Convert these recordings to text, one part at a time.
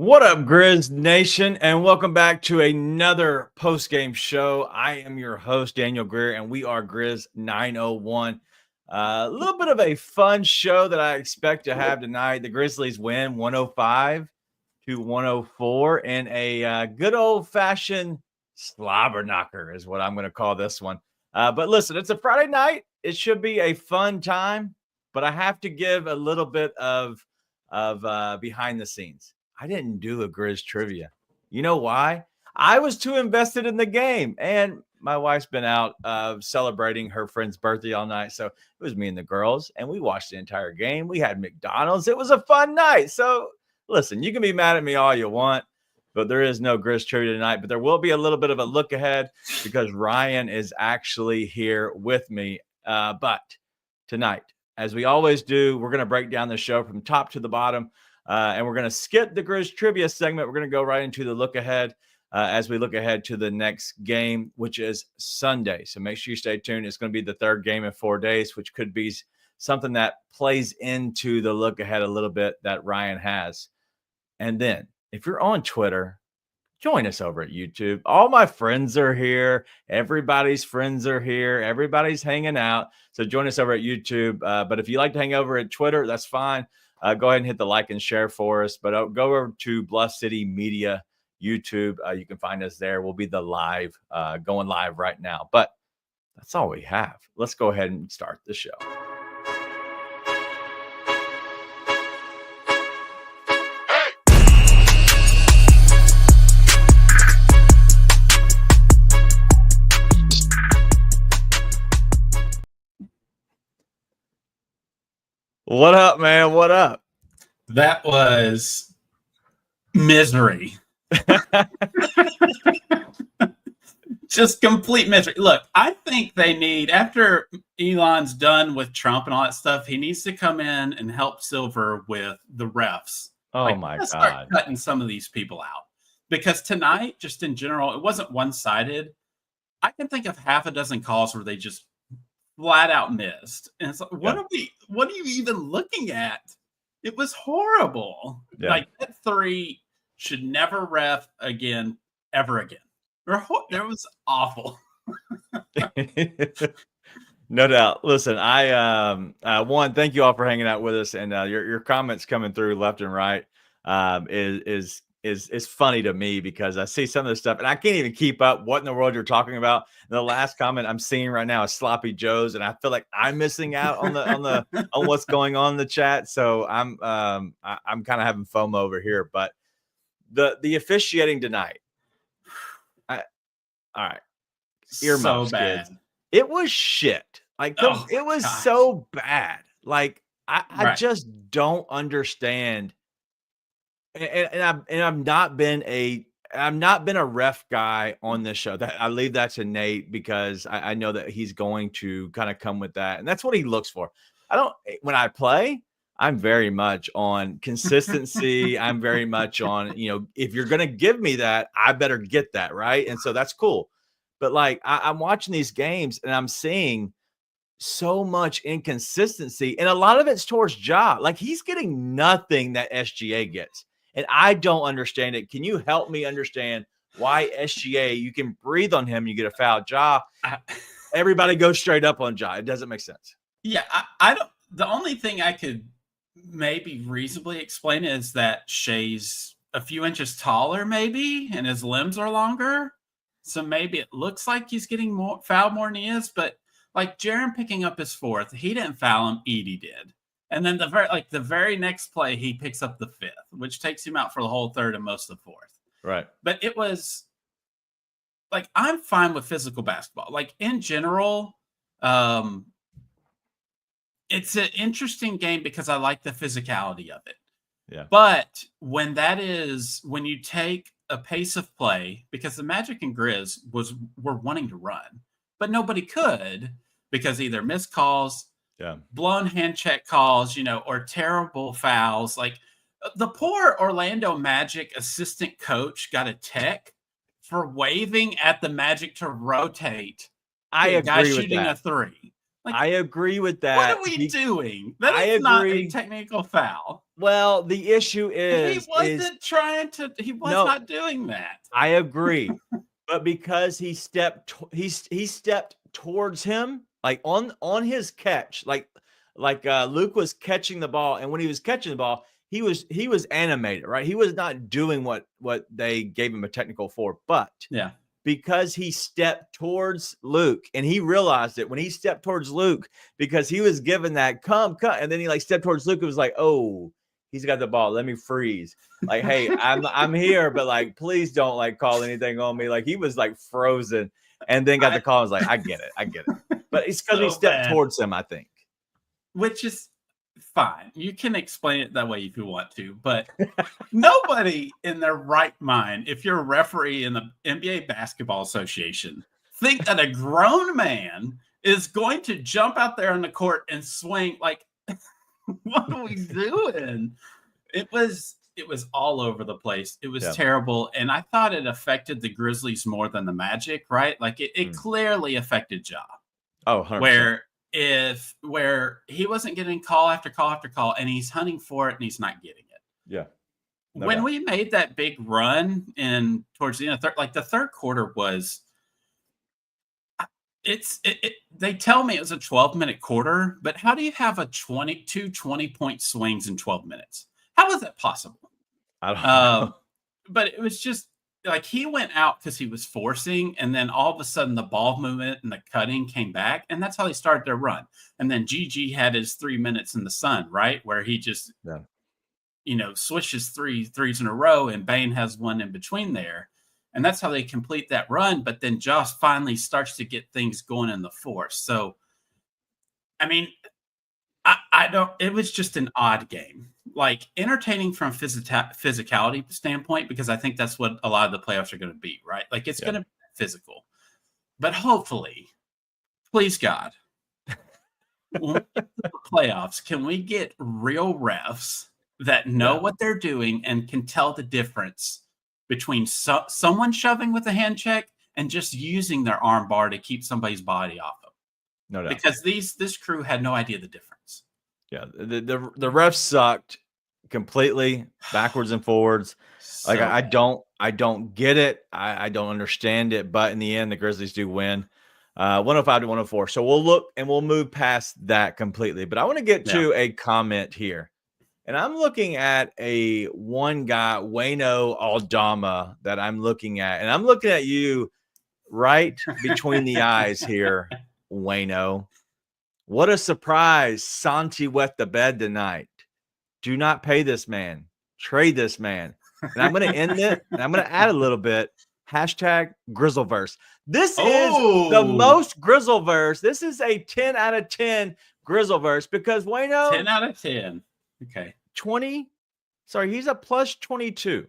What up, Grizz Nation, and welcome back to another post-game show. I am your host, Daniel Greer, and we are Grizz 901. A little bit of a fun show that I expect to have tonight. The Grizzlies win 105-104 in a good old-fashioned slobber knocker is what I'm going to call this one. But listen, it's a Friday night. It should be a fun time, but I have to give a little bit of behind the scenes. I didn't do a Grizz Trivia. You know why? I was too invested in the game, and my wife's been out celebrating her friend's birthday all night. So it was me and the girls, and we watched the entire game. We had McDonald's. It was a fun night. So listen, you can be mad at me all you want, but there is no Grizz Trivia tonight. But there will be a little bit of a look ahead because Ryan is actually here with me. But tonight, as we always do, we're going to break down the show from top to the bottom. And we're going to skip the Grizz Trivia segment. We're going to go right into the look ahead as we look ahead to the next game, which is Sunday. So make sure you stay tuned. It's going to be the third game in 4 days, which could be something that plays into the look ahead a little bit that Ryan has. And then if you're on Twitter, join us over at YouTube. All my friends are here. Everybody's friends are here. Everybody's hanging out. So join us over at YouTube. But if you like to hang over at Twitter, that's fine. Go ahead and hit the like and share for us. But go over to Bluff City Media YouTube. You can find us there. We'll be going live right now. But that's all we have. Let's go ahead and start the show. What up, man? What up? That was misery. Just complete misery. Look, I think they need, after Elon's done with Trump and all that stuff, he needs to come in and help Silver with the refs. Oh, my God. Start cutting some of these people out. Because tonight, just in general, it wasn't one-sided. I can think of half a dozen calls where they just flat out missed. And it's like, what are you even looking at? It was horrible. Yeah. Like, that 3 should never ref again, ever again. It was awful. No doubt. Listen, one, thank you all for hanging out with us, and your comments coming through left and right is funny to me because I see some of this stuff and I can't even keep up what in the world you're talking about. And the last comment I'm seeing right now is Sloppy Joe's, and I feel like I'm missing out on what's going on in the chat. So I'm kind of having FOMO over here. But the officiating tonight, all right, earmuffs, so bad. kids. It was shit. Like it was so bad. Like I just don't understand. And I've not been a ref guy on this show. That I leave that to Nate because I know that he's going to kind of come with that, and that's what he looks for. When I play, I'm very much on consistency. I'm very much on, if you're going to give me that, I better get that, right? And so that's cool. But like I'm watching these games and I'm seeing so much inconsistency, and a lot of it's towards Ja. Like he's getting nothing that SGA gets. And I don't understand it. Can you help me understand why SGA, you can breathe on him, you get a foul? Ja, everybody goes straight up on Ja. It doesn't make sense. Yeah, I don't. The only thing I could maybe reasonably explain is that Shay's a few inches taller, maybe, and his limbs are longer. So maybe it looks like he's getting fouled more than he is. But like Jaren picking up his 4th, he didn't foul him. Edey did. And then the very next play, he picks up the 5th, which takes him out for the whole 3rd and most of the 4th. Right. But it was like, I'm fine with physical basketball. Like in general, it's an interesting game because I like the physicality of it. Yeah. But when you take a pace of play, because the Magic and Grizz were wanting to run, but nobody could because either missed calls, blown hand check calls, or terrible fouls. Like the poor Orlando Magic assistant coach got a tech for waving at the Magic to rotate. I agree with shooting that. a 3. Like, I agree with what that. are we doing? That I is not a agree. technical foul. Well, the issue He is wasn't trying to. He was no, not doing that. I agree. But because he stepped towards him, like on his catch, like Luke was catching the ball, and when he was catching the ball, he was animated, right? He was not doing what they gave him a technical for, but Yeah. because he stepped towards Luke and he realized it when he stepped towards Luke because he was given that come, and then he like stepped towards Luke. It was like, oh, he's got the ball. Let me freeze. Like, hey, I'm here, but like, please don't like call anything on me. Like he was like frozen, and then got the call. I was like, I get it. But it's because he stepped towards him, I think. Which is fine. You can explain it that way if you want to, but nobody in their right mind, if you're a referee in the NBA Basketball Association, think that a grown man is going to jump out there on the court and swing. Like, what are we doing? It was all over the place. It was terrible. And I thought it affected the Grizzlies more than the Magic, right? Like it clearly affected Ja. Oh, 100%. Where he wasn't getting call after call after call, and he's hunting for it and he's not getting it. Yeah. When we made that big run in towards the end of the third quarter was they tell me it was a 12-minute quarter, but how do you have a 20-point swings in 12 minutes? How is that possible? I don't know. But it was just like he went out because he was forcing, and then all of a sudden the ball movement and the cutting came back, and that's how they started their run. And then GG had his 3 minutes in the sun, right, where he just swishes threes in a row, and Bane has one in between there, and that's how they complete that run. But then Josh finally starts to get things going in the fourth. So, I mean, I don't. It was just an odd game. Like entertaining from physicality standpoint, because I think that's what a lot of the playoffs are going to be, right? Like it's going to be physical, but hopefully, please God, when we get to the playoffs, can we get real refs that know what they're doing and can tell the difference between someone shoving with a hand check and just using their arm bar to keep somebody's body off them? No doubt. Because this crew had no idea the difference. Yeah, the refs sucked completely, backwards and forwards. So like I don't get it. I don't understand it. But in the end, the Grizzlies do win, 105 to 104. So we'll look and we'll move past that completely. But I want to get to a comment here, and I'm looking at one guy, Wayno Aldama, that I'm looking at, and I'm looking at you right between the eyes here, Wayno. What a surprise. Santi wet the bed tonight. Do not pay this man. Trade this man. And I'm going to end it, and I'm going to add a little bit. Hashtag Grizzleverse. This is the most Grizzleverse. This is a 10 out of 10 Grizzleverse because Wayno. 10 out of 10. Okay. He's a plus 22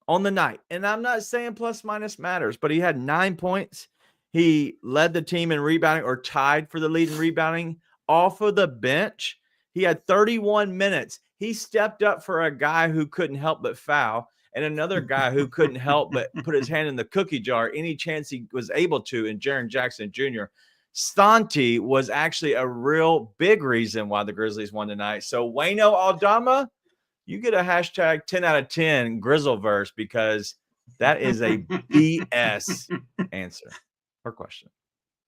on the night. And I'm not saying plus minus matters, but he had 9 points. He led the team in rebounding, or tied for the lead in rebounding off of the bench. He had 31 minutes. He stepped up for a guy who couldn't help but foul, and another guy who couldn't help but put his hand in the cookie jar any chance he was able to, in Jaren Jackson Jr. Santi was actually a real big reason why the Grizzlies won tonight. So Wayno Aldama, you get a hashtag 10 out of 10 Grizzleverse, because that is a BS answer. Or question.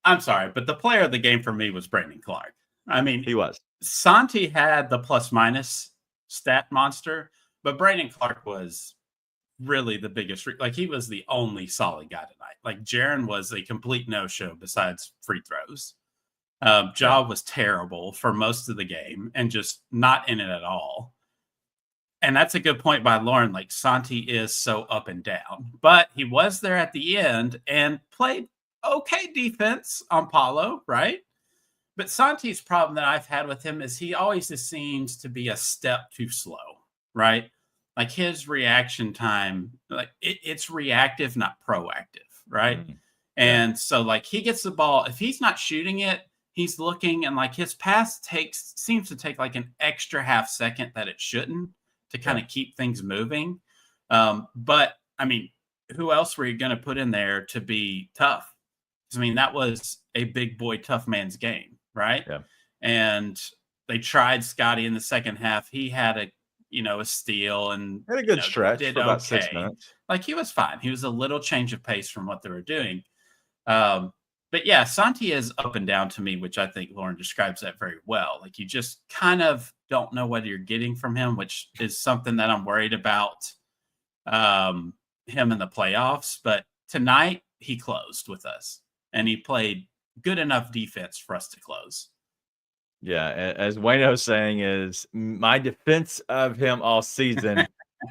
I'm sorry, but the player of the game for me was Brandon Clark. I mean, he was. Santi had the plus minus stat monster, but Brandon Clark was really the biggest. Like he was the only solid guy tonight. Like Jaren was a complete no-show besides free throws. Ja was terrible for most of the game and just not in it at all. And that's a good point by Lauren. Like Santi is so up and down, but he was there at the end and played okay defense on Paulo, right? But Santi's problem that I've had with him is he always just seems to be a step too slow, right? Like his reaction time, like it's reactive, not proactive, right? Mm-hmm. And so like he gets the ball, if he's not shooting it, he's looking, and like his pass seems to take like an extra half second that it shouldn't, to kind of keep things moving. But I mean, who else were you going to put in there to be tough? I mean, that was a big boy, tough man's game, right? Yeah. And they tried Scotty in the second half. He had a steal and Had a good stretch did for about 6 okay. minutes. Like he was fine. He was a little change of pace from what they were doing. But yeah, Santi is up and down to me, which I think Lauren describes that very well. Like you just kind of don't know what you're getting from him, which is something that I'm worried about him in the playoffs. But tonight he closed with us and he played good enough defense for us to close. Yeah, as Wayno's saying is my defense of him all season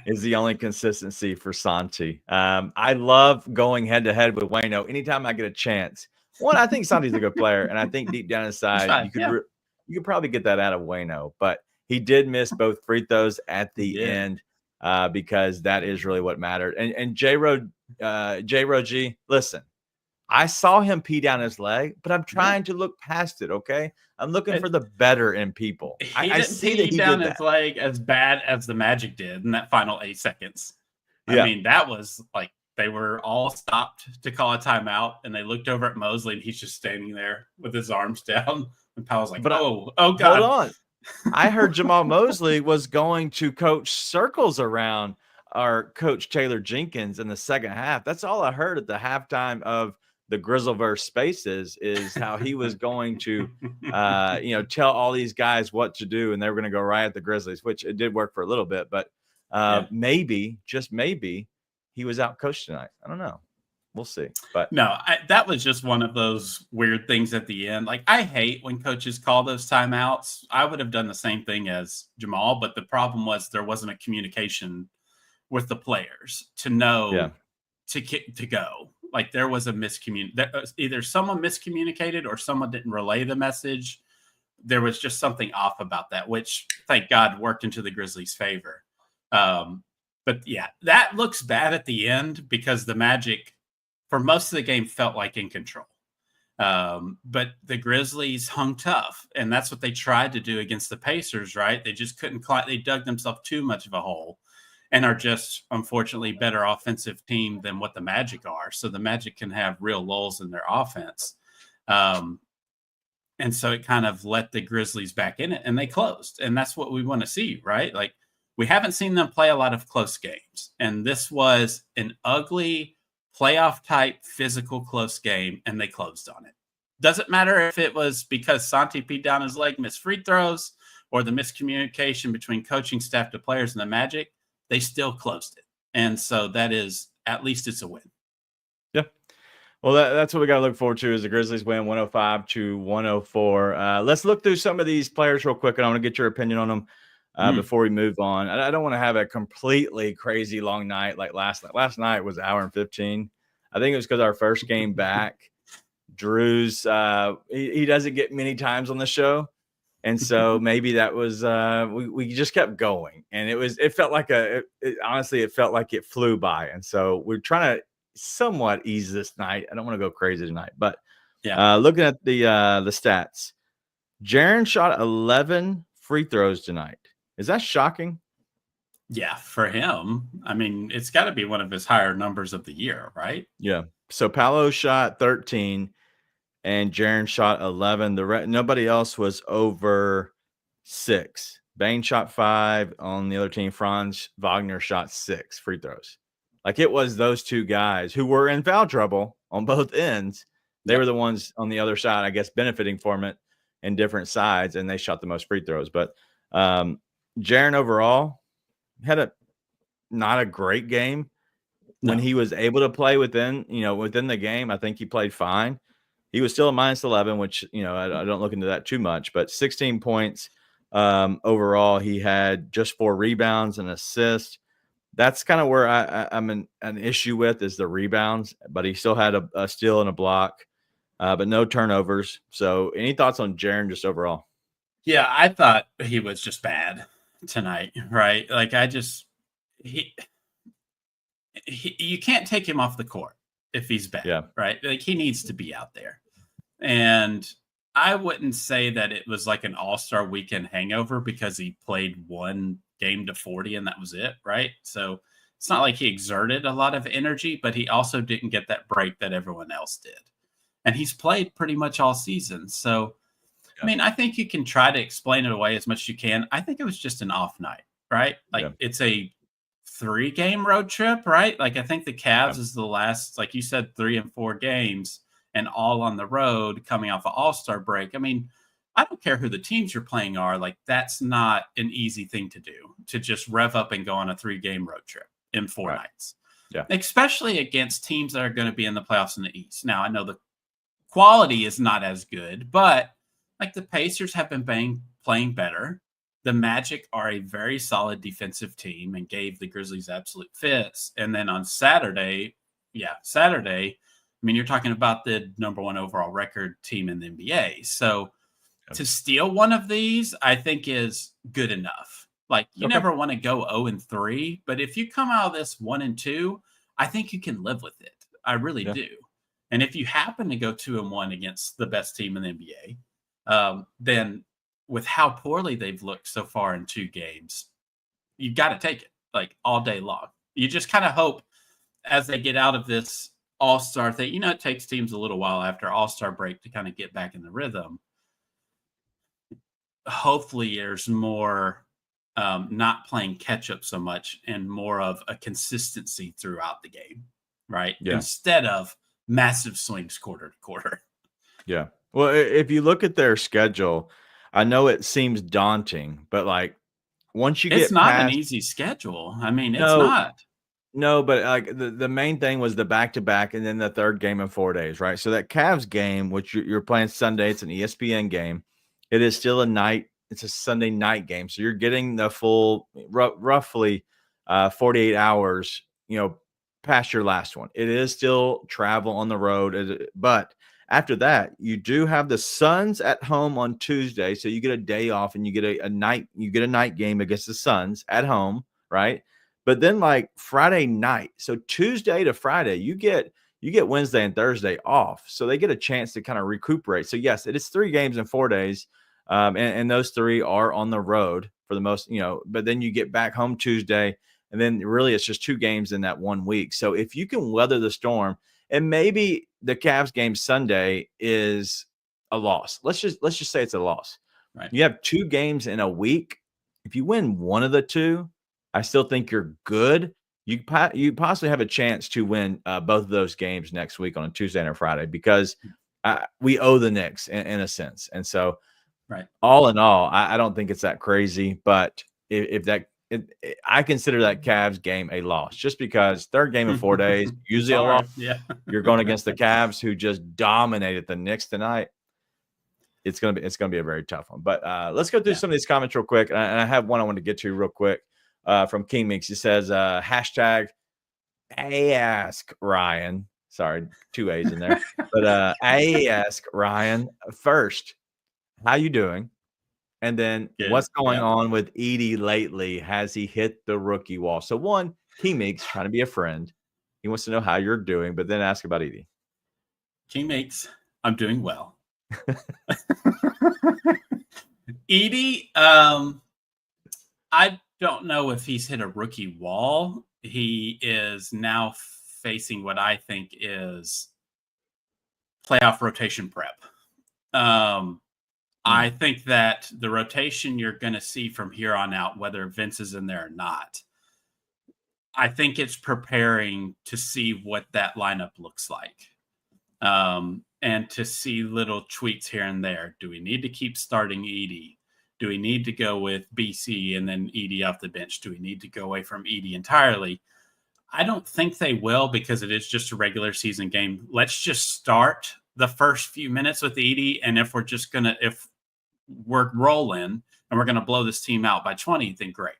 is the only consistency for Santi. I love going head to head with Wayno anytime I get a chance. One, I think Santi's a good player, and I think deep down inside you could probably get that out of Wayno, but he did miss both free throws at the end because that is really what mattered. And J-Ro G, listen, I saw him pee down his leg, but I'm trying to look past it. Okay, I'm looking for the better in people. I see that he down did his that. leg as bad as the Magic did in that final 8 seconds. I mean, that was like they were all stopped to call a timeout, and they looked over at Mosley, and he's just standing there with his arms down. And Powell's like, "Oh God, hold on." I heard Jamal Mosley was going to coach circles around our coach Taylor Jenkins in the second half. That's all I heard at the halftime of the Grizzleverse Spaces is how he was going to, tell all these guys what to do, and they were going to go right at the Grizzlies, which it did work for a little bit, but maybe, just maybe, he was out coached tonight. I don't know. We'll see. But no, that was just one of those weird things at the end. Like I hate when coaches call those timeouts. I would have done the same thing as Jamal, but the problem was there wasn't a communication with the players to know to go. Like there was a either someone miscommunicated or someone didn't relay the message. There was just something off about that, which thank God worked into the Grizzlies' favor. But yeah, that looks bad at the end because the Magic for most of the game felt like in control. But the Grizzlies hung tough, and that's what they tried to do against the Pacers, right? They just couldn't they dug themselves too much of a hole and are just, unfortunately, better offensive team than what the Magic are. So the Magic can have real lulls in their offense. And so it kind of let the Grizzlies back in it, and they closed. And that's what we want to see, right? Like, we haven't seen them play a lot of close games. And this was an ugly playoff-type physical close game, and they closed on it. Doesn't matter if it was because Santi peed down his leg, missed free throws, or the miscommunication between coaching staff to players and the Magic. They still closed it. And so that is, at least it's a win. Yeah. Well, that's what we got to look forward to is the Grizzlies win 105-104. Let's look through some of these players real quick, and I want to get your opinion on them before we move on. I don't want to have a completely crazy long night like last night. Last night was an hour and 15. I think it was because our first game back, Drew's, he doesn't get many times on the show. And so maybe that was we just kept going, and it felt like honestly it felt like it flew by, and so we're trying to somewhat ease this night. I don't want to go crazy tonight, but looking at the stats, Jaren shot 11 free throws tonight. Is that shocking? Yeah, for him. I mean, it's got to be one of his higher numbers of the year, right? Yeah. So Paolo shot 13. And Jaren shot 11. Nobody else was over 6. Bain shot 5 on the other team. Franz Wagner shot 6 free throws. Like it was those two guys who were in foul trouble on both ends. They were the ones on the other side, I guess, benefiting from it in different sides, and they shot the most free throws. But Jaren overall had not a great game. When he was able to play within the game, I think he played fine. He was still a minus 11, which, I don't look into that too much, but 16 points overall. He had just 4 rebounds and assists. That's kind of where I'm an issue with is the rebounds, but he still had a steal and a block, but no turnovers. So any thoughts on Jaren just overall? Yeah, I thought he was just bad tonight, right? Like you can't take him off the court if he's bad, right? Like he needs to be out there. And I wouldn't say that it was like an all-star weekend hangover because he played one game to 40 and that was it, right? So it's not like he exerted a lot of energy, but he also didn't get that break that everyone else did. And he's played pretty much all season. So I mean, I think you can try to explain it away as much as you can. I think it was just an off night, right? Like it's a 3-game road trip, right? Like I think the Cavs is the last, like you said, 3 and 4 games and all on the road coming off an All-Star break. I mean, I don't care who the teams you're playing are. Like that's not an easy thing to do, to just rev up and go on a 3-game road trip in 4 nights. Yeah. Especially against teams that are going to be in the playoffs in the East. Now, I know the quality is not as good, but like the Pacers have been playing better. The Magic are a very solid defensive team and gave the Grizzlies absolute fits. And then on Saturday, I mean, you're talking about the number 1 overall record team in the NBA. So to steal one of these, I think is good enough. Like you never want to go 0-3, but if you come out of this 1-2, I think you can live with it. I really do. And if you happen to go 2-1 against the best team in the NBA, then with how poorly they've looked so far in 2 games, you've got to take it like all day long. You just kind of hope as they get out of this All-Star thing, you know, it takes teams a little while after All-Star break to kind of get back in the rhythm. Hopefully there's more not playing catch up so much and more of a consistency throughout the game, right? Yeah. Instead of massive swings quarter to quarter. Yeah. Well, if you look at their schedule, I know it seems daunting, but like once you it's get not past, an easy schedule. I mean, it's not. No, but like the main thing was the back-to-back and then the 3rd game in 4 days, right? So that Cavs game, which you're playing Sunday, it's an ESPN game. It is still a night. It's a Sunday night game. So you're getting the full roughly 48 hours, you know, past your last one. It is still travel on the road, but after that, you do have the Suns at home on Tuesday. So you get a day off and you get a night game against the Suns at home, right? But then like Friday night, so Tuesday to Friday, you get Wednesday and Thursday off. So they get a chance to kind of recuperate. So yes, it is 3 games in 4 days. And those 3 are on the road for the most, you know, but then you get back home Tuesday, and then really it's just 2 games in that 1 week. So if you can weather the storm, and maybe the Cavs game Sunday is a loss. Let's just say it's a loss. Right. You have 2 games in a week. If you win one of the 2, I still think you're good. You possibly have a chance to win both of those games next week on a Tuesday and a Friday because we owe the Knicks in a sense. And so, all in all, I don't think it's that crazy. But I consider that Cavs game a loss just because 3rd game in 4 days, usually a loss. Yeah. You're going against the Cavs who just dominated the Knicks tonight. It's gonna be a very tough one. But let's go through some of these comments real quick. And I have one I want to get to real quick from King Mix. He says hashtag ask Ryan. Sorry, 2 A's in there. But ask Ryan first. How you doing? And then what's going on with Edey lately? Has he hit the rookie wall? So one, King Meeks trying to be a friend. He wants to know how you're doing, but then ask about Edey. King Meeks, I'm doing well. Edey, I don't know if he's hit a rookie wall. He is now facing what I think is playoff rotation prep. I think that the rotation you're going to see from here on out, whether Vince is in there or not, I think it's preparing to see what that lineup looks like. And to see little tweaks here and there. Do we need to keep starting Edey? Do we need to go with BC and then Edey off the bench? Do we need to go away from Edey entirely? I don't think they will because it is just a regular season game. Let's just start the first few minutes with Edey. And if we're rolling and we're going to blow this team out by 20, then great.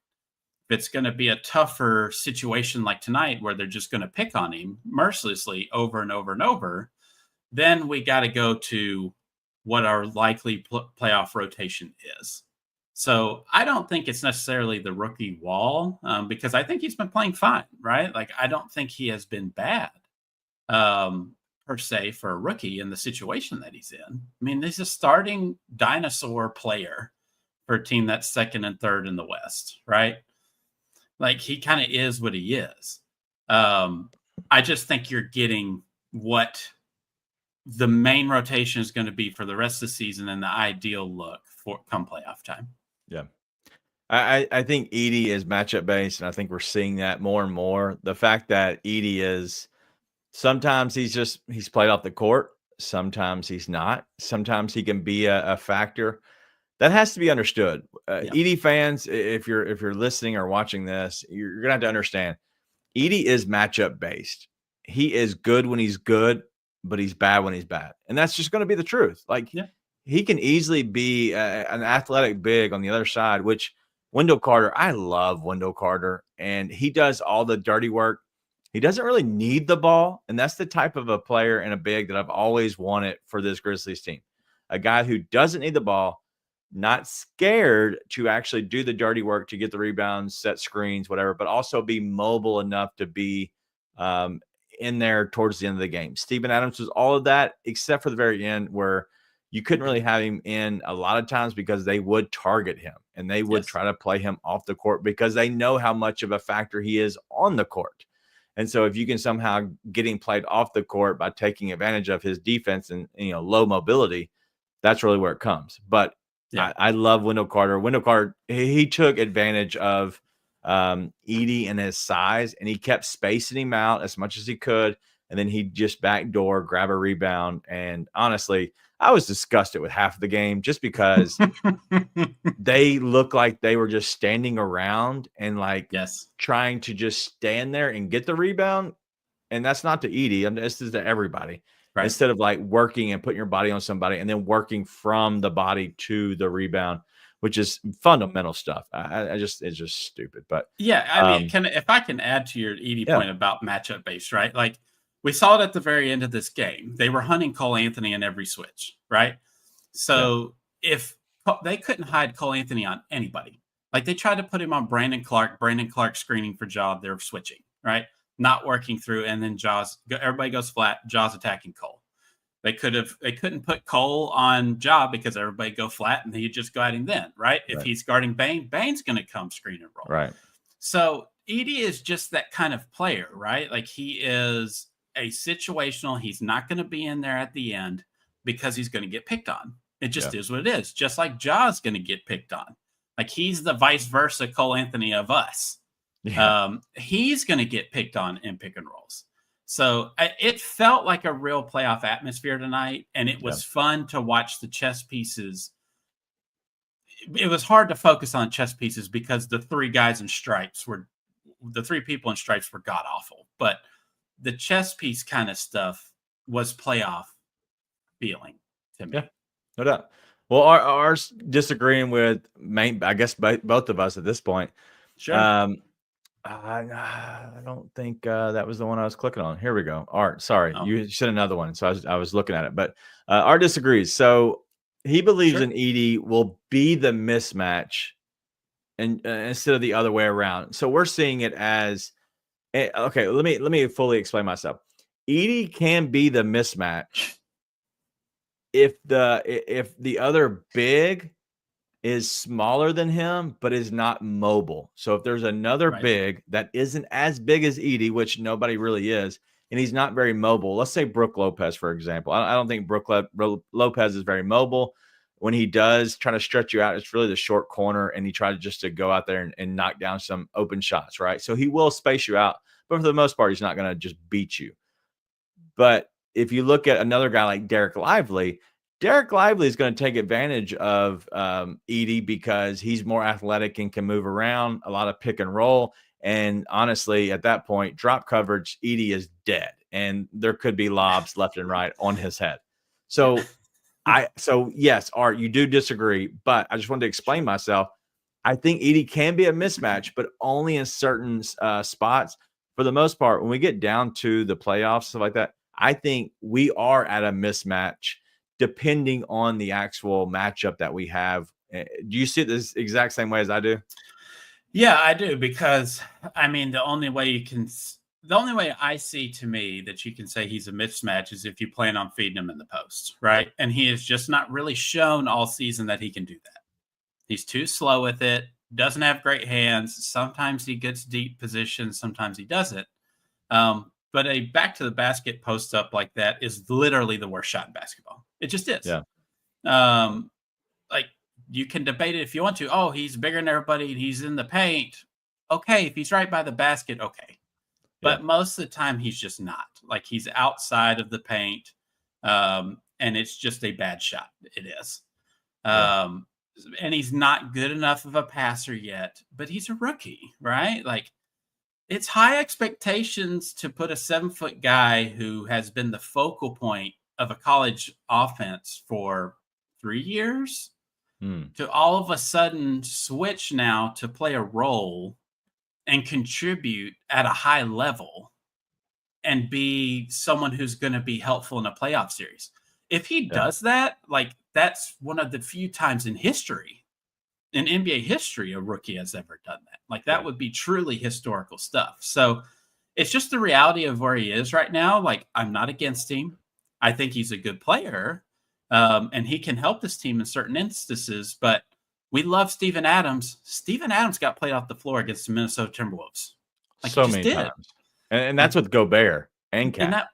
If it's going to be a tougher situation like tonight where they're just going to pick on him mercilessly over and over and over, then we got to go to what our likely playoff rotation is. So I don't think it's necessarily the rookie wall because I think he's been playing fine, right? Like, I don't think he has been bad per se for a rookie in the situation that he's in. I mean, he's a starting dinosaur player for a team that's 2nd and 3rd in the West, right? Like, he kind of is what he is. I just think you're getting what the main rotation is going to be for the rest of the season and the ideal look for come playoff time. Yeah. I think Edey is matchup based, and I think we're seeing that more and more. The fact that Edey is sometimes he's played off the court, sometimes he's not. Sometimes he can be a factor. That has to be understood. Yeah. Edey fans, if you're listening or watching this, you're gonna have to understand. Edey is matchup based. He is good when he's good, but he's bad when he's bad, and that's just going to be the truth. Like he can easily be an athletic big on the other side. Which Wendell Carter, I love Wendell Carter, and he does all the dirty work. He doesn't really need the ball, and that's the type of a player and a big that I've always wanted for this Grizzlies team. A guy who doesn't need the ball, not scared to actually do the dirty work to get the rebounds, set screens, whatever, but also be mobile enough to be in there towards the end of the game. Steven Adams was all of that, except for the very end where you couldn't really have him in a lot of times because they would target him and they would try to play him off the court because they know how much of a factor he is on the court. And so if you can somehow get him played off the court by taking advantage of his defense and low mobility, that's really where it comes. But I love Wendell Carter. Wendell Carter, he took advantage of Edey and his size, and he kept spacing him out as much as he could. And then he'd just backdoor, grab a rebound. And honestly, I was disgusted with half of the game just because they looked like they were just standing around and trying to just stand there and get the rebound. And that's not to Edey. This is to everybody. Right. Instead of working and putting your body on somebody and then working from the body to the rebound, which is fundamental stuff. It's just stupid. But I mean, if I can add to your Edey point about matchup based, right? Like we saw it at the very end of this game. They were hunting Cole Anthony in every switch, right? So if they couldn't hide Cole Anthony on anybody, like they tried to put him on Brandon Clark screening for Ja, they're switching, right? Not working through, and then everybody goes flat. Ja's attacking Cole. They couldn't put Cole on Ja because everybody go flat, and he'd just go at him then, right? If he's guarding Bain, Bain's going to come screen and roll, right? So Edey is just that kind of player, right? Like he is a situational. He's not going to be in there at the end because he's going to get picked on. It just is what it is. Just like Ja's going to get picked on. Like he's the vice versa Cole Anthony of us. He's going to get picked on in pick and rolls. So it felt like a real playoff atmosphere tonight, and it was fun to watch the chess pieces. It was hard to focus on chess pieces because the three people in stripes were god awful, but the chess piece kind of stuff was playoff feeling to me. Yeah, no doubt. Well, ours disagreeing with I guess both of us at this point. Sure. I don't think that was the one I was clicking on. Here we go. Art, sorry. You said another one. So I was looking at it. But Art disagrees. So he believes in Edey will be the mismatch and instead of the other way around. So we're seeing it as okay, let me fully explain myself. Edey can be the mismatch if the other big is smaller than him, but is not mobile. So if there's another big that isn't as big as Edey, which nobody really is, and he's not very mobile. Let's say Brook Lopez, for example. I don't think Brook Lopez is very mobile. When he does try to stretch you out, it's really the short corner, and he tries just to go out there and knock down some open shots, right? So he will space you out, but for the most part, he's not going to just beat you. But if you look at another guy like Derek Lively is going to take advantage of Edey because he's more athletic and can move around, a lot of pick and roll. And honestly, at that point, drop coverage, Edey is dead. And there could be lobs left and right on his head. So yes, Art, you do disagree, but I just wanted to explain myself. I think Edey can be a mismatch, but only in certain spots. For the most part, when we get down to the playoffs, stuff like that, I think we are at a mismatch depending on the actual matchup that we have. Do you see it the exact same way as I do? Yeah, I do, because I mean, the only way I see to me that you can say he's a mismatch is if you plan on feeding him in the post, right? And he has just not really shown all season that he can do that. He's too slow with it, doesn't have great hands. Sometimes he gets deep positions, sometimes he doesn't. But But a back to the basket post up like that is literally the worst shot in basketball. It just is. Yeah. Like you can debate it if you want to. Oh, he's bigger than everybody and he's in the paint. Okay, if he's right by the basket, okay. But most of the time he's just not. Like he's outside of the paint. And it's just a bad shot. It is. And he's not good enough of a passer yet, but he's a rookie, right? Like it's high expectations to put a 7-foot guy who has been the focal point of a college offense for 3 years to all of a sudden switch now to play a role and contribute at a high level and be someone who's going to be helpful in a playoff series. If he does that, like that's one of the few times in history, in NBA history, a rookie has ever done that. Like that would be truly historical stuff. So it's just the reality of where he is right now. Like I'm not against him. I think he's a good player, and he can help this team in certain instances. But we love Steven Adams. Steven Adams got played off the floor against the Minnesota Timberwolves. Like so many times, and that's with Gobert and Cat.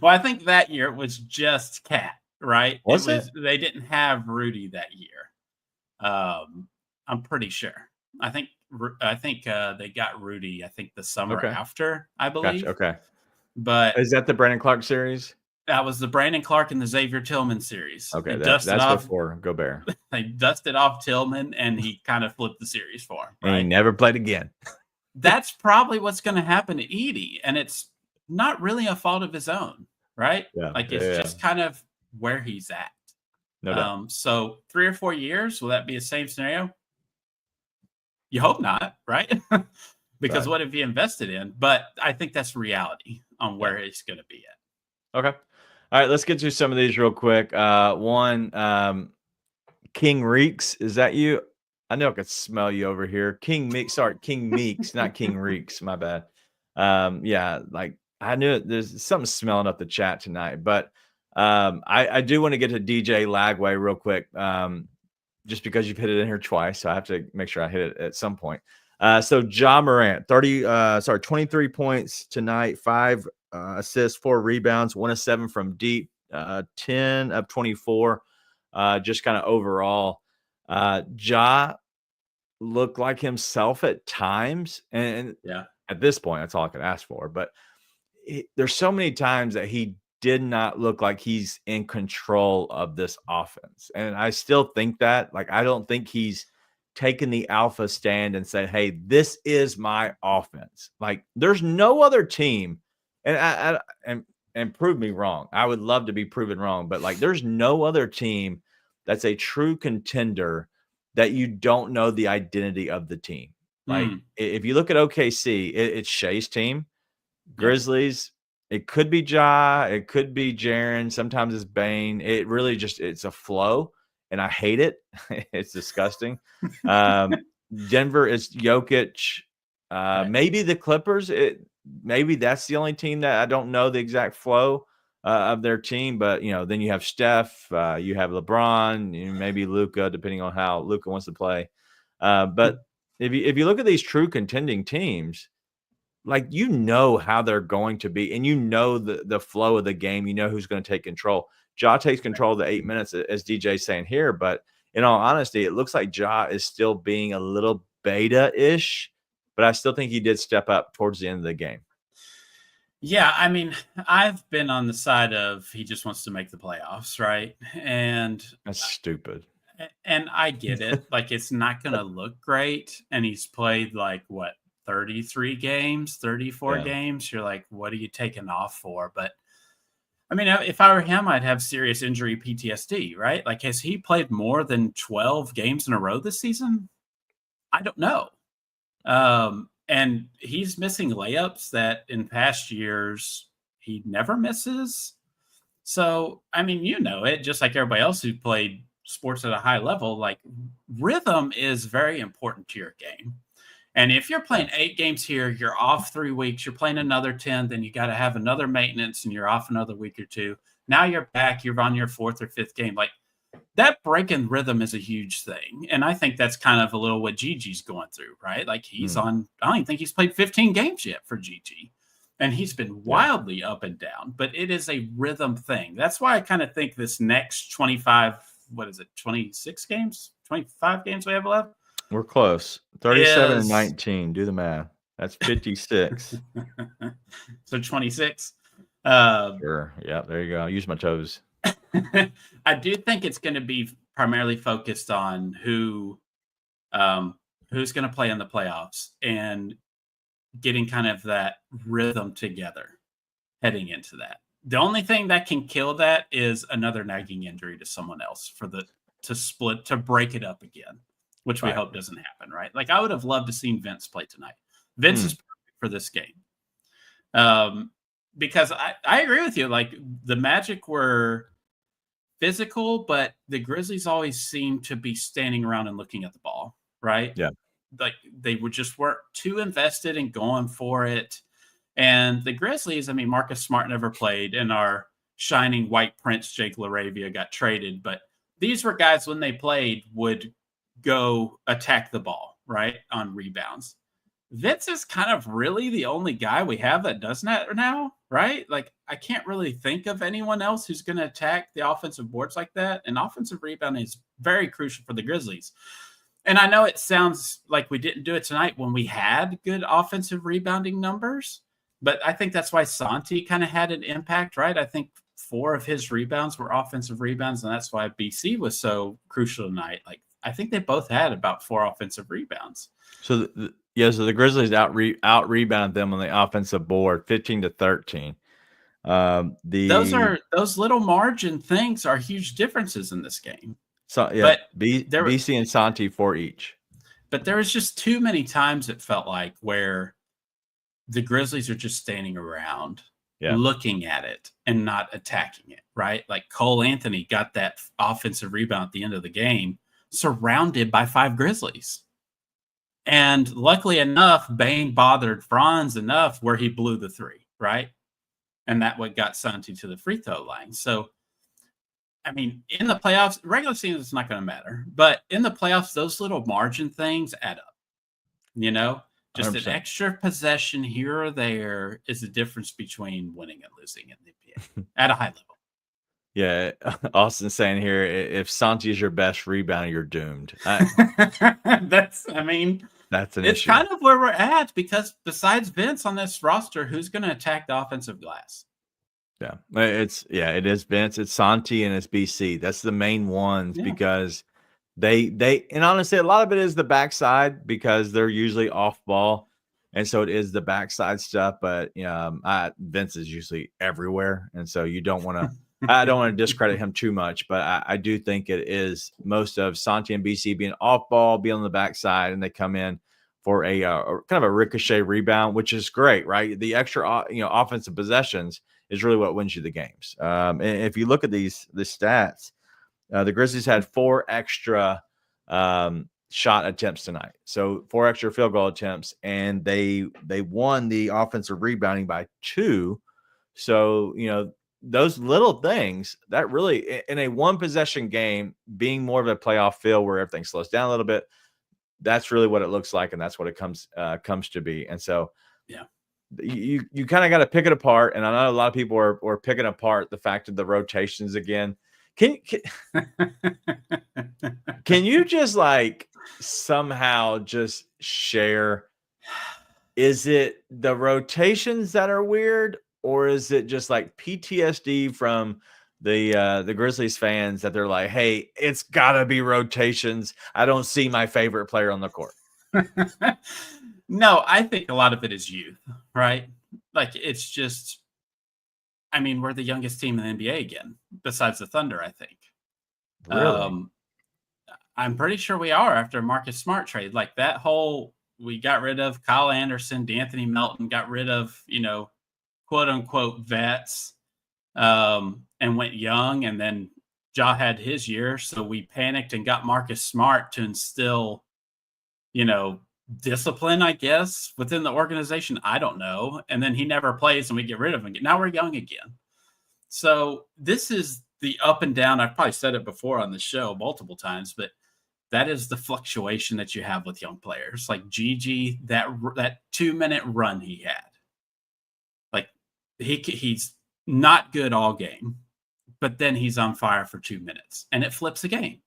Well, I think that year it was just Cat, right? Was it? They didn't have Rudy that year. I'm pretty sure. I think they got Rudy. I think the summer after, I believe. Gotcha. Okay. But is that the Brandon Clark series? That was the Brandon Clark and the Xavier Tillman series. Okay, that's before Gobert. They dusted off Tillman, and he kind of flipped the series for him. Right? And he never played again. That's probably what's going to happen to Edey, and it's not really a fault of his own, right? Yeah, like it's just kind of where he's at. No doubt. So 3 or 4 years, will that be the same scenario? You hope not, right? Because what have you invested in? But I think that's reality on where he's going to be at. Okay. All right, let's get through some of these real quick. One, King Reeks, is that you? I know I could smell you over here. King Meeks, not King Reeks, my bad. Like I knew it, there's something smelling up the chat tonight, but I do want to get to DJ Lagway real quick, just because you've hit it in here twice, so I have to make sure I hit it at some point. So Ja Morant, 23 points tonight, 5 assists, 4 rebounds, 1 of 7 from deep, 10 of 24. Just kind of overall, Ja looked like himself at times, and at this point, that's all I could ask for. But there's so many times that he did not look like he's in control of this offense, and I still think that. Like, I don't think he's taken the alpha stand and said, "Hey, this is my offense." Like, there's no other team, and prove me wrong. I would love to be proven wrong, but like, there's no other team that's a true contender that you don't know the identity of the team. Like, if you look at OKC, it's Shai's team. Grizzlies, it could be Ja, it could be Jaren, sometimes it's Bane. It really it's a flow, and I hate it. It's disgusting. Denver is Jokic. Maybe the Clippers. Maybe that's the only team that I don't know the exact flow of their team. But then you have Steph, you have LeBron, maybe Luka, depending on how Luka wants to play. But if you look at these true contending teams, like, how they're going to be, and the flow of the game, who's going to take control. Ja takes control of the 8 minutes, as DJ's saying here, but in all honesty, it looks like Ja is still being a little beta-ish, but I still think he did step up towards the end of the game. Yeah, I mean, I've been on the side of he just wants to make the playoffs, right? And that's stupid. And I get it. Like, it's not going to look great, and he's played, 33 games, 34 games. You're like, what are you taking off for? But I mean, if I were him, I'd have serious injury PTSD, right? Like, has he played more than 12 games in a row this season? I don't know. And he's missing layups that in past years he never misses. So, I mean, it just like everybody else who played sports at a high level, like, rhythm is very important to your game. And if you're playing 8 games here, you're off 3 weeks, you're playing another 10, then you got to have another maintenance and you're off another week or 2. Now you're back, you're on your 4th or 5th game. Like, that breaking rhythm is a huge thing. And I think that's kind of a little what Gigi's going through, right? Like he's on, I don't even think he's played 15 games yet for Gigi. And he's been wildly up and down, but it is a rhythm thing. That's why I kind of think this next 26 games, 25 games we have left? We're close. 37 and 19. Do the math. That's 56. So 26. Sure. Yeah, there you go. I'll use my toes. I do think it's going to be primarily focused on who's going to play in the playoffs and getting kind of that rhythm together heading into that. The only thing that can kill that is another nagging injury to someone else to break it up again, which we hope doesn't happen, right? Like I would have loved to seen Vince play tonight. Vince is perfect for this game. Because I agree with you. Like the Magic were physical, but the Grizzlies always seem to be standing around and looking at the ball, right? Yeah. Like they weren't too invested in going for it. And the Grizzlies, I mean, Marcus Smart never played, and our shining white prince, Jake LaRavia, got traded. But these were guys, when they played, would go attack the ball, right, on rebounds. Vince is kind of really the only guy we have that does that now, right? Like, I can't really think of anyone else who's going to attack the offensive boards like that. And offensive rebounding is very crucial for the Grizzlies. And I know it sounds like we didn't do it tonight when we had good offensive rebounding numbers, but I think that's why Santi kind of had an impact, right? I think 4 of his rebounds were offensive rebounds, and that's why BC was so crucial tonight. Like, I think they both had about 4 offensive rebounds. So so the Grizzlies out rebounded them on the offensive board, 15-13. Those little margin things are huge differences in this game. So yeah, but BC and Santi 4 each. But there was just too many times it felt like where the Grizzlies are just standing around, looking at it and not attacking it, right? Like Cole Anthony got that offensive rebound at the end of the game, surrounded by 5 Grizzlies. And luckily enough, Bane bothered Franz enough where he blew the 3, right? And that what got Santi to the free throw line. So, I mean, in the playoffs, regular season is not going to matter. But in the playoffs, those little margin things add up. You know, just 100%. An extra possession here or there is the difference between winning and losing in the NBA at a high level. Yeah, Austin's saying here, if Santi is your best rebounder, you're doomed. That's an issue. It's kind of where we're at, because besides Vince on this roster, who's going to attack the offensive glass? Yeah, it is Vince, it's Santi, and it's BC. That's the main ones because they and honestly, a lot of it is the backside because they're usually off ball. And so it is the backside stuff, but Vince is usually everywhere. And so you don't want to, I don't want to discredit him too much, but I do think it is most of Santi and BC being off ball, being on the backside, and they come in for a kind of a ricochet rebound, which is great, right? The extra, offensive possessions is really what wins you the games. And if you look at the stats, the Grizzlies had 4 extra shot attempts tonight. So 4 extra field goal attempts, and they won the offensive rebounding by 2. So, those little things that really, in a 1 possession game, being more of a playoff feel where everything slows down a little bit, that's really what it looks like. And that's what it comes to be. And so, you kind of got to pick it apart. And I know a lot of people are picking apart the fact of the rotations again. Can you just somehow just share, is it the rotations that are weird, or is it just PTSD from the Grizzlies fans that they're like, hey, it's gotta be rotations, I don't see my favorite player on the court? No, I think a lot of it is youth, right? It's just, we're the youngest team in the NBA again, besides the Thunder, I think. Really? I'm pretty sure we are after Marcus Smart trade. We got rid of Kyle Anderson, D'Anthony Melton, got rid of, quote unquote vets, and went young. And then Ja had his year. So we panicked and got Marcus Smart to instill, discipline, I guess, within the organization. I don't know. And then he never plays and we get rid of him. Now we're young again. So this is the up and down. I've probably said it before on the show multiple times, but that is the fluctuation that you have with young players. Like Gigi, that 2-minute run he had, like he's not good all game, but then he's on fire for 2 minutes and it flips a game,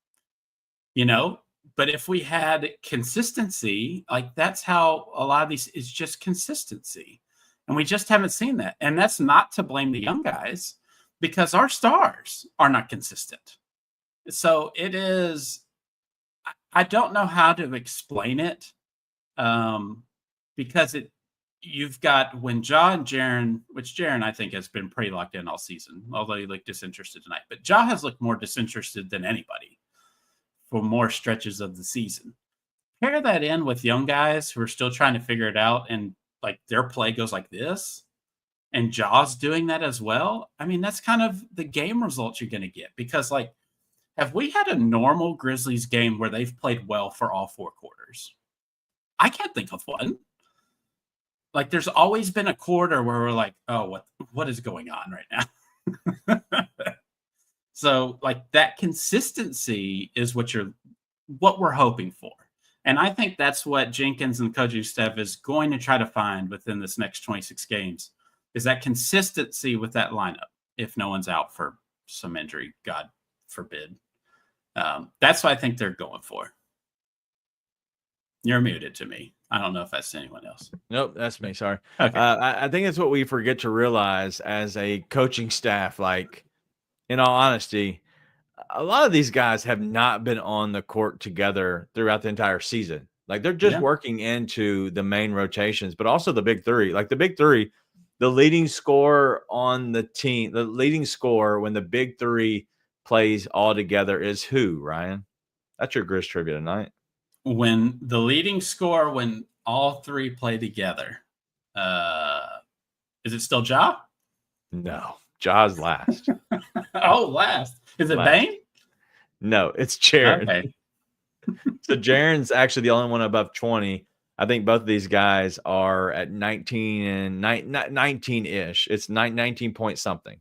But if we had consistency, like that's how a lot of these is just consistency. And we just haven't seen that. And that's not to blame the young guys because our stars are not consistent. So it is, I don't know how to explain it because you've got when Ja and Jaren, which Jaren I think has been pretty locked in all season, although he looked disinterested tonight. But Ja has looked more disinterested than anybody for more stretches of the season. Pair that in with young guys who are still trying to figure it out and like their play goes like this and Ja's doing that as well. I mean, that's kind of the game results you're going to get because like, have we had a normal Grizzlies game where they've played well for all 4 quarters? I can't think of one. Like there's always been a quarter where we're like, oh, what is going on right now? So like that consistency is what we're hoping for. And I think that's what Jenkins and coaching staff is going to try to find within this next 26 games is that consistency with that lineup. If no one's out for some injury, God forbid. That's what I think they're going for. You're muted to me. I don't know if that's anyone else. Nope, that's me. Sorry. Okay. I think it's what we forget to realize as a coaching staff. Like, in all honesty, a lot of these guys have not been on the court together throughout the entire season. Like they're just working into the main rotations, but also the big three. Like the big three, the leading scorer on the team, the leading scorer when the big three plays all together is who, Ryan? That's your Grizz Trivia tonight. When the leading scorer when all 3 play together, is it still Ja? No, Ja's last. Oh, last. Is it Bain? No, it's Jaren. Okay. So Jaren's actually the only one above 20. I think both of these guys are at 19 and 19-ish. It's 19 point something.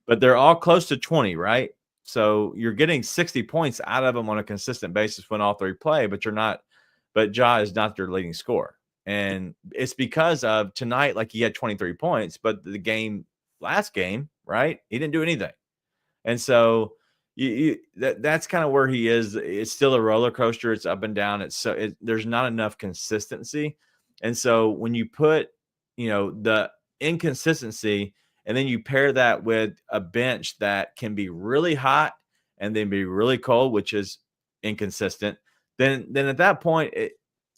But they're all close to 20, right? So you're getting 60 points out of them on a consistent basis when all 3 play, but Ja is not their leading scorer. And it's because of tonight, like he had 23 points, but last game, right? He didn't do anything. And so that's kind of where he is. It's still a roller coaster. It's up and down. There's not enough consistency. And so when you put, the inconsistency and then you pair that with a bench that can be really hot and then be really cold, which is inconsistent, then at that point,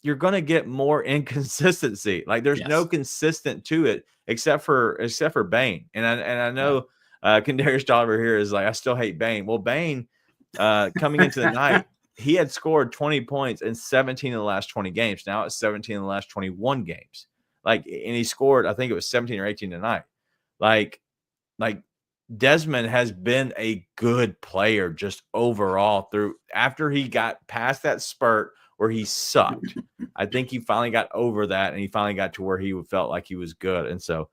you're going to get more inconsistency. Like there's no consistent to it except for Bain. And I know Kendarius Dolliver here is like, I still hate Bain. Well, Bain coming into the night, he had scored 20 points in 17 of the last 20 games. Now it's 17 in the last 21 games. And he scored, I think it was 17 or 18 tonight. Like Desmond has been a good player just overall after he got past that spurt where he sucked. I think he finally got over that and he finally got to where he felt like he was good. And so,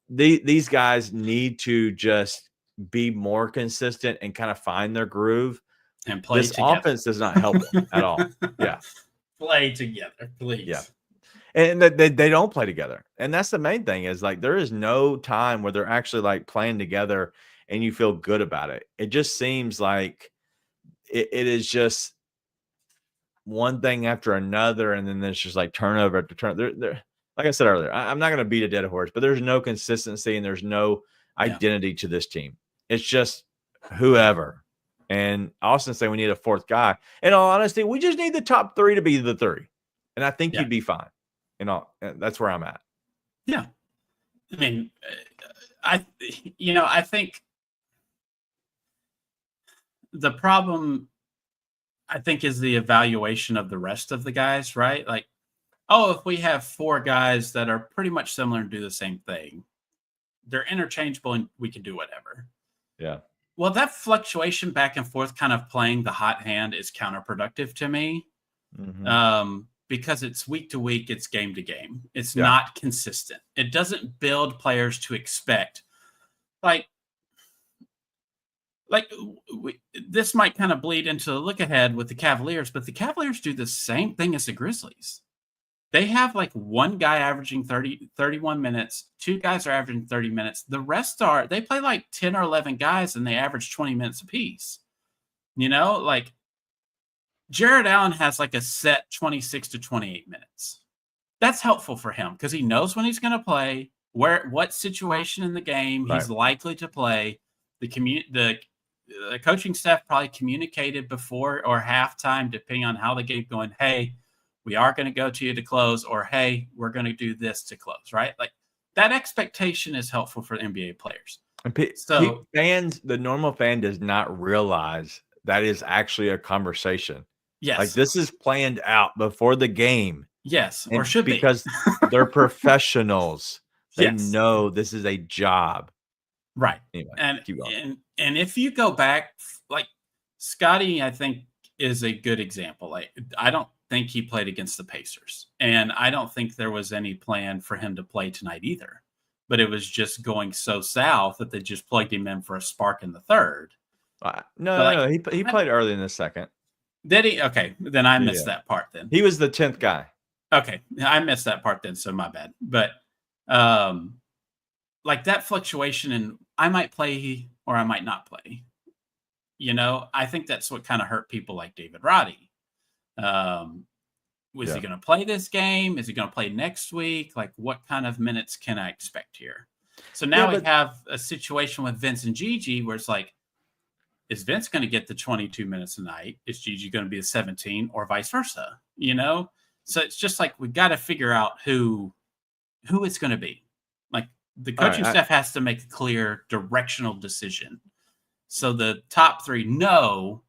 these guys need to just be more consistent and kind of find their groove. And play this together. Offense does not help them at all. Yeah. Play together, please. Yeah. And they don't play together. And that's the main thing is like there is no time where they're actually like playing together and you feel good about it. It just seems like it is just one thing after another. And then there's just like turnover after turnover. They're, like I said earlier, I'm not going to beat a dead horse, but there's no consistency and there's no identity to this team. It's just whoever. And Austin said we need a 4th guy. In all honesty, we just need the top 3 to be the 3. And I think you'd be fine. That's where I'm at. Yeah. I mean, I think the problem, I think, is the evaluation of the rest of the guys, right? Like, if we have 4 guys that are pretty much similar and do the same thing, they're interchangeable and we can do whatever. Yeah. Well, that fluctuation back and forth kind of playing the hot hand is counterproductive to me. Mm-hmm. Because it's week to week, it's game to game. It's not consistent. It doesn't build players to expect. Like, like this might kind of bleed into the look ahead with the Cavaliers, but the Cavaliers do the same thing as the Grizzlies. They have like one guy averaging 31 minutes. Two guys are averaging 30 minutes. The rest they play like 10 or 11 guys and they average 20 minutes apiece. Like Jared Allen has like a set 26 to 28 minutes. That's helpful for him because he knows when he's going to play, what situation in the game he's likely to play. The coaching staff probably communicated before or halftime, depending on how the game's going. Hey, we are going to go to you to close, or hey, we're going to do this to close, right? Like that expectation is helpful for NBA players. So fans, the normal fan does not realize that is actually a conversation. Yes. Like this is planned out before the game. Yes. Or should be. Because they're professionals. They know this is a job. Right. Anyway, and if you go back, like Scotty, I think is a good example. Like I don't think he played against the Pacers, and I don't think there was any plan for him to play tonight either. But it was just going so south that they just plugged him in for a spark in the third. No, he played early in the second. Did he? Okay, then I missed that part. Then he was the 10th guy. Okay, I missed that part then, so my bad. But like that fluctuation, and I might play or I might not play. I think that's what kind of hurt people like David Roddy. Was he going to play this game? Is he going to play next week? Like, what kind of minutes can I expect here? So now we have a situation with Vince and Gigi where it's like, is Vince going to get the 22 minutes a night? Is Gigi going to be a 17 or vice versa? So it's just like, we've got to figure out who it's going to be. Like the coaching staff has to make a clear directional decision. So the top three know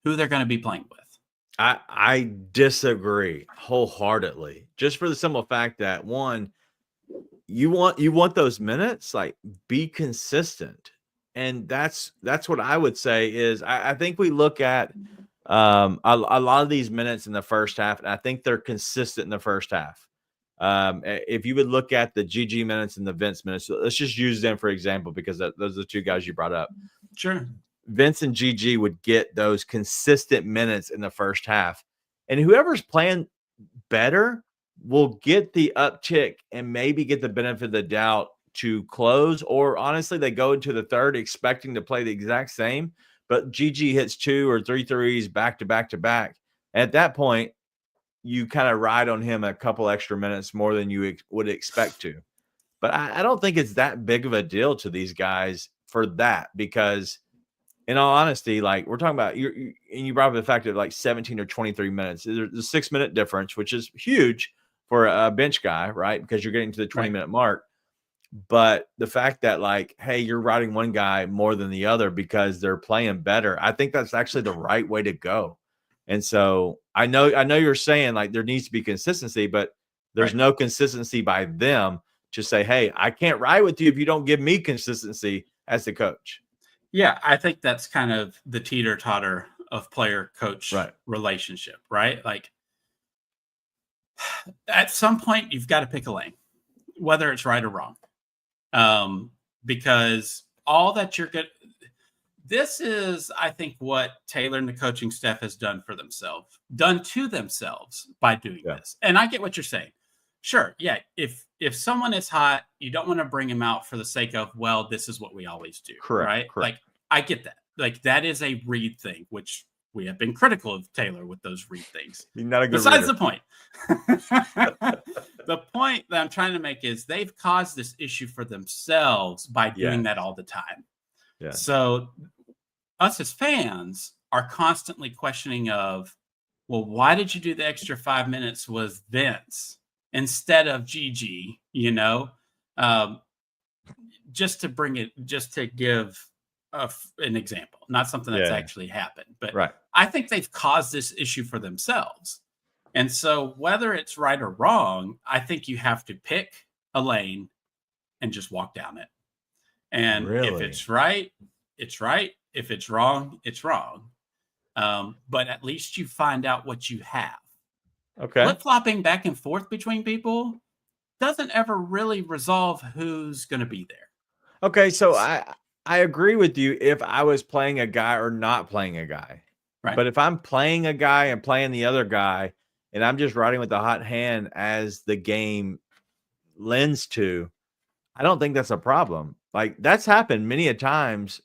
who they're going to be playing with. I disagree wholeheartedly. Just for the simple fact that one, you want those minutes, like be consistent. And that's what I would say is I think we look at a lot of these minutes in the first half, and I think they're consistent in the first half. If you would look at the GG minutes and the Vince minutes, let's just use them for example, because those are the two guys you brought up. Sure. Vince and GG would get those consistent minutes in the first half. And whoever's playing better will get the uptick and maybe get the benefit of the doubt to close. Or honestly, they go into the third expecting to play the exact same, but GG hits 2 or 3 threes back to back to back. At that point, you kind of ride on him a couple extra minutes more than you would expect to. But I don't think it's that big of a deal to these guys for that, because in all honesty, like we're talking about, you brought up the fact of like 17 or 23 minutes. There's a 6-minute difference, which is huge for a bench guy, right? Because you're getting to the 20-minute mark. But the fact that like, hey, you're riding one guy more than the other because they're playing better, I think that's actually the right way to go. And so I know you're saying like there needs to be consistency, but there's no consistency by them to say, hey, I can't ride with you if you don't give me consistency as the coach. Yeah, I think that's kind of the teeter-totter of player-coach relationship, right? Like, at some point, you've got to pick a lane, whether it's right or wrong. Because all that you're good. This is, I think, what Taylor and the coaching staff has done to themselves by doing this. And I get what you're saying. Sure, yeah. If someone is hot, you don't want to bring him out for the sake of, well, this is what we always do. Correct. Right? Like, I get that. Like, that is a read thing, which we have been critical of Taylor with those read things. You're not a good Besides reader. the point. The point that I'm trying to make is they've caused this issue for themselves by doing that all the time. Yeah. So us as fans are constantly questioning of, well, why did you do the extra 5 minutes with Vince instead of GG, just to give an example, not something that's actually happened, but I think they've caused this issue for themselves. And so whether it's right or wrong, I think you have to pick a lane and just walk down it. And if it's right, it's right. If it's wrong, it's wrong. But at least you find out what you have. Okay. Flip-flopping back and forth between people doesn't ever really resolve who's going to be there. Okay, so I I agree with you if I was playing a guy or not playing a guy. Right. But if I'm playing a guy and playing the other guy, and I'm just riding with the hot hand as the game lends to, I don't think that's a problem. Like that's happened many a times.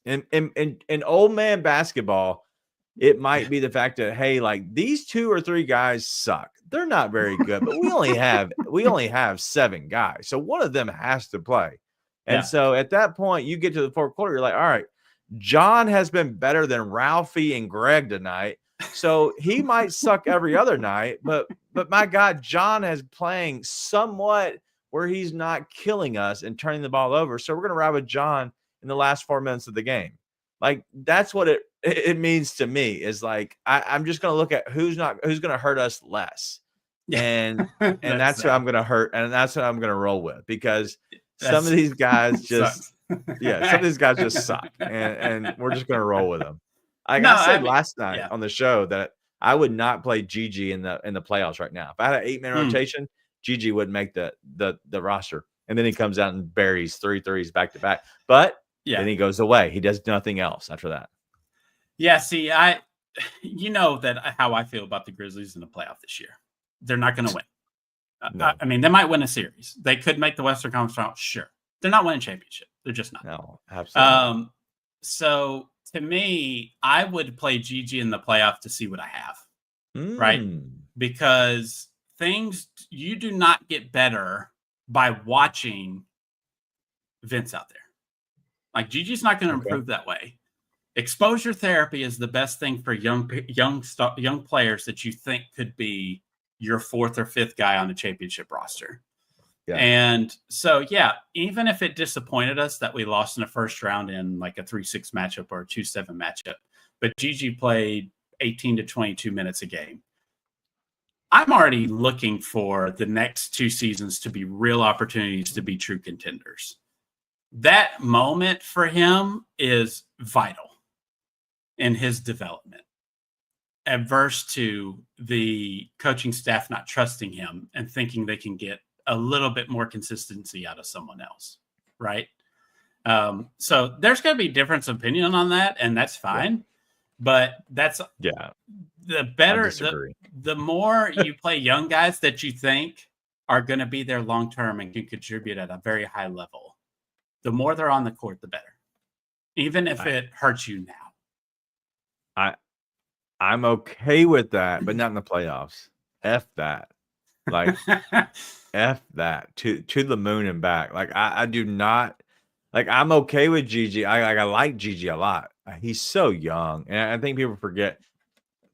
In old man basketball, it might be the fact that hey, like these 2 or 3 guys suck. They're not very good, but we only have 7 guys, so one of them has to play. And so at that point, you get to the fourth quarter, you're like, all right, John has been better than Ralphie and Greg tonight. So he might suck every other night, but my God, John is playing somewhat where he's not killing us and turning the ball over. So we're going to ride with John in the last 4 minutes of the game. Like that's what it means to me is like I'm just going to look at who's going to hurt us less. And that's who I'm going to hurt, and that's what I'm going to roll with because some of these guys just some of these guys just suck, and we're just going to roll with them. Like I said last night on the show that I would not play Gigi in the playoffs right now. If I had an 8-man rotation, Gigi wouldn't make the roster, and then he comes out and buries 3 threes back to back. But then he goes away. He does nothing else after that. Yeah, see, you know that how I feel about the Grizzlies in the playoff this year. They're not going to win. No. I mean, they might win a series. They could make the Western Conference Final. Sure. They're not winning a championship. They're just not. No, absolutely. So to me, I would play Gigi in the playoff to see what I have. Right? Because you do not get better by watching Vince out there. Like Gigi's not going to improve that way. Exposure therapy is the best thing for young players that you think could be your 4th or 5th guy on the championship roster. Yeah. And so, even if it disappointed us that we lost in the first round in like a 3-6 matchup or a 2-7 matchup, but Gigi played 18 to 22 minutes a game. I'm already looking for the next 2 seasons to be real opportunities to be true contenders. That moment for him is vital in his development, adverse to the coaching staff not trusting him and thinking they can get a little bit more consistency out of someone else, right? So there's going to be difference of opinion on that, and that's fine. But that's the better, the more you play young guys that you think are going to be there long term and can contribute at a very high level, the more they're on the court, the better, even if it hurts you now. I'm okay with that, but not in the playoffs. F that. Like F that to the moon and back. Like I do not like I'm okay with Gigi. I like Gigi a lot. He's so young. And I think people forget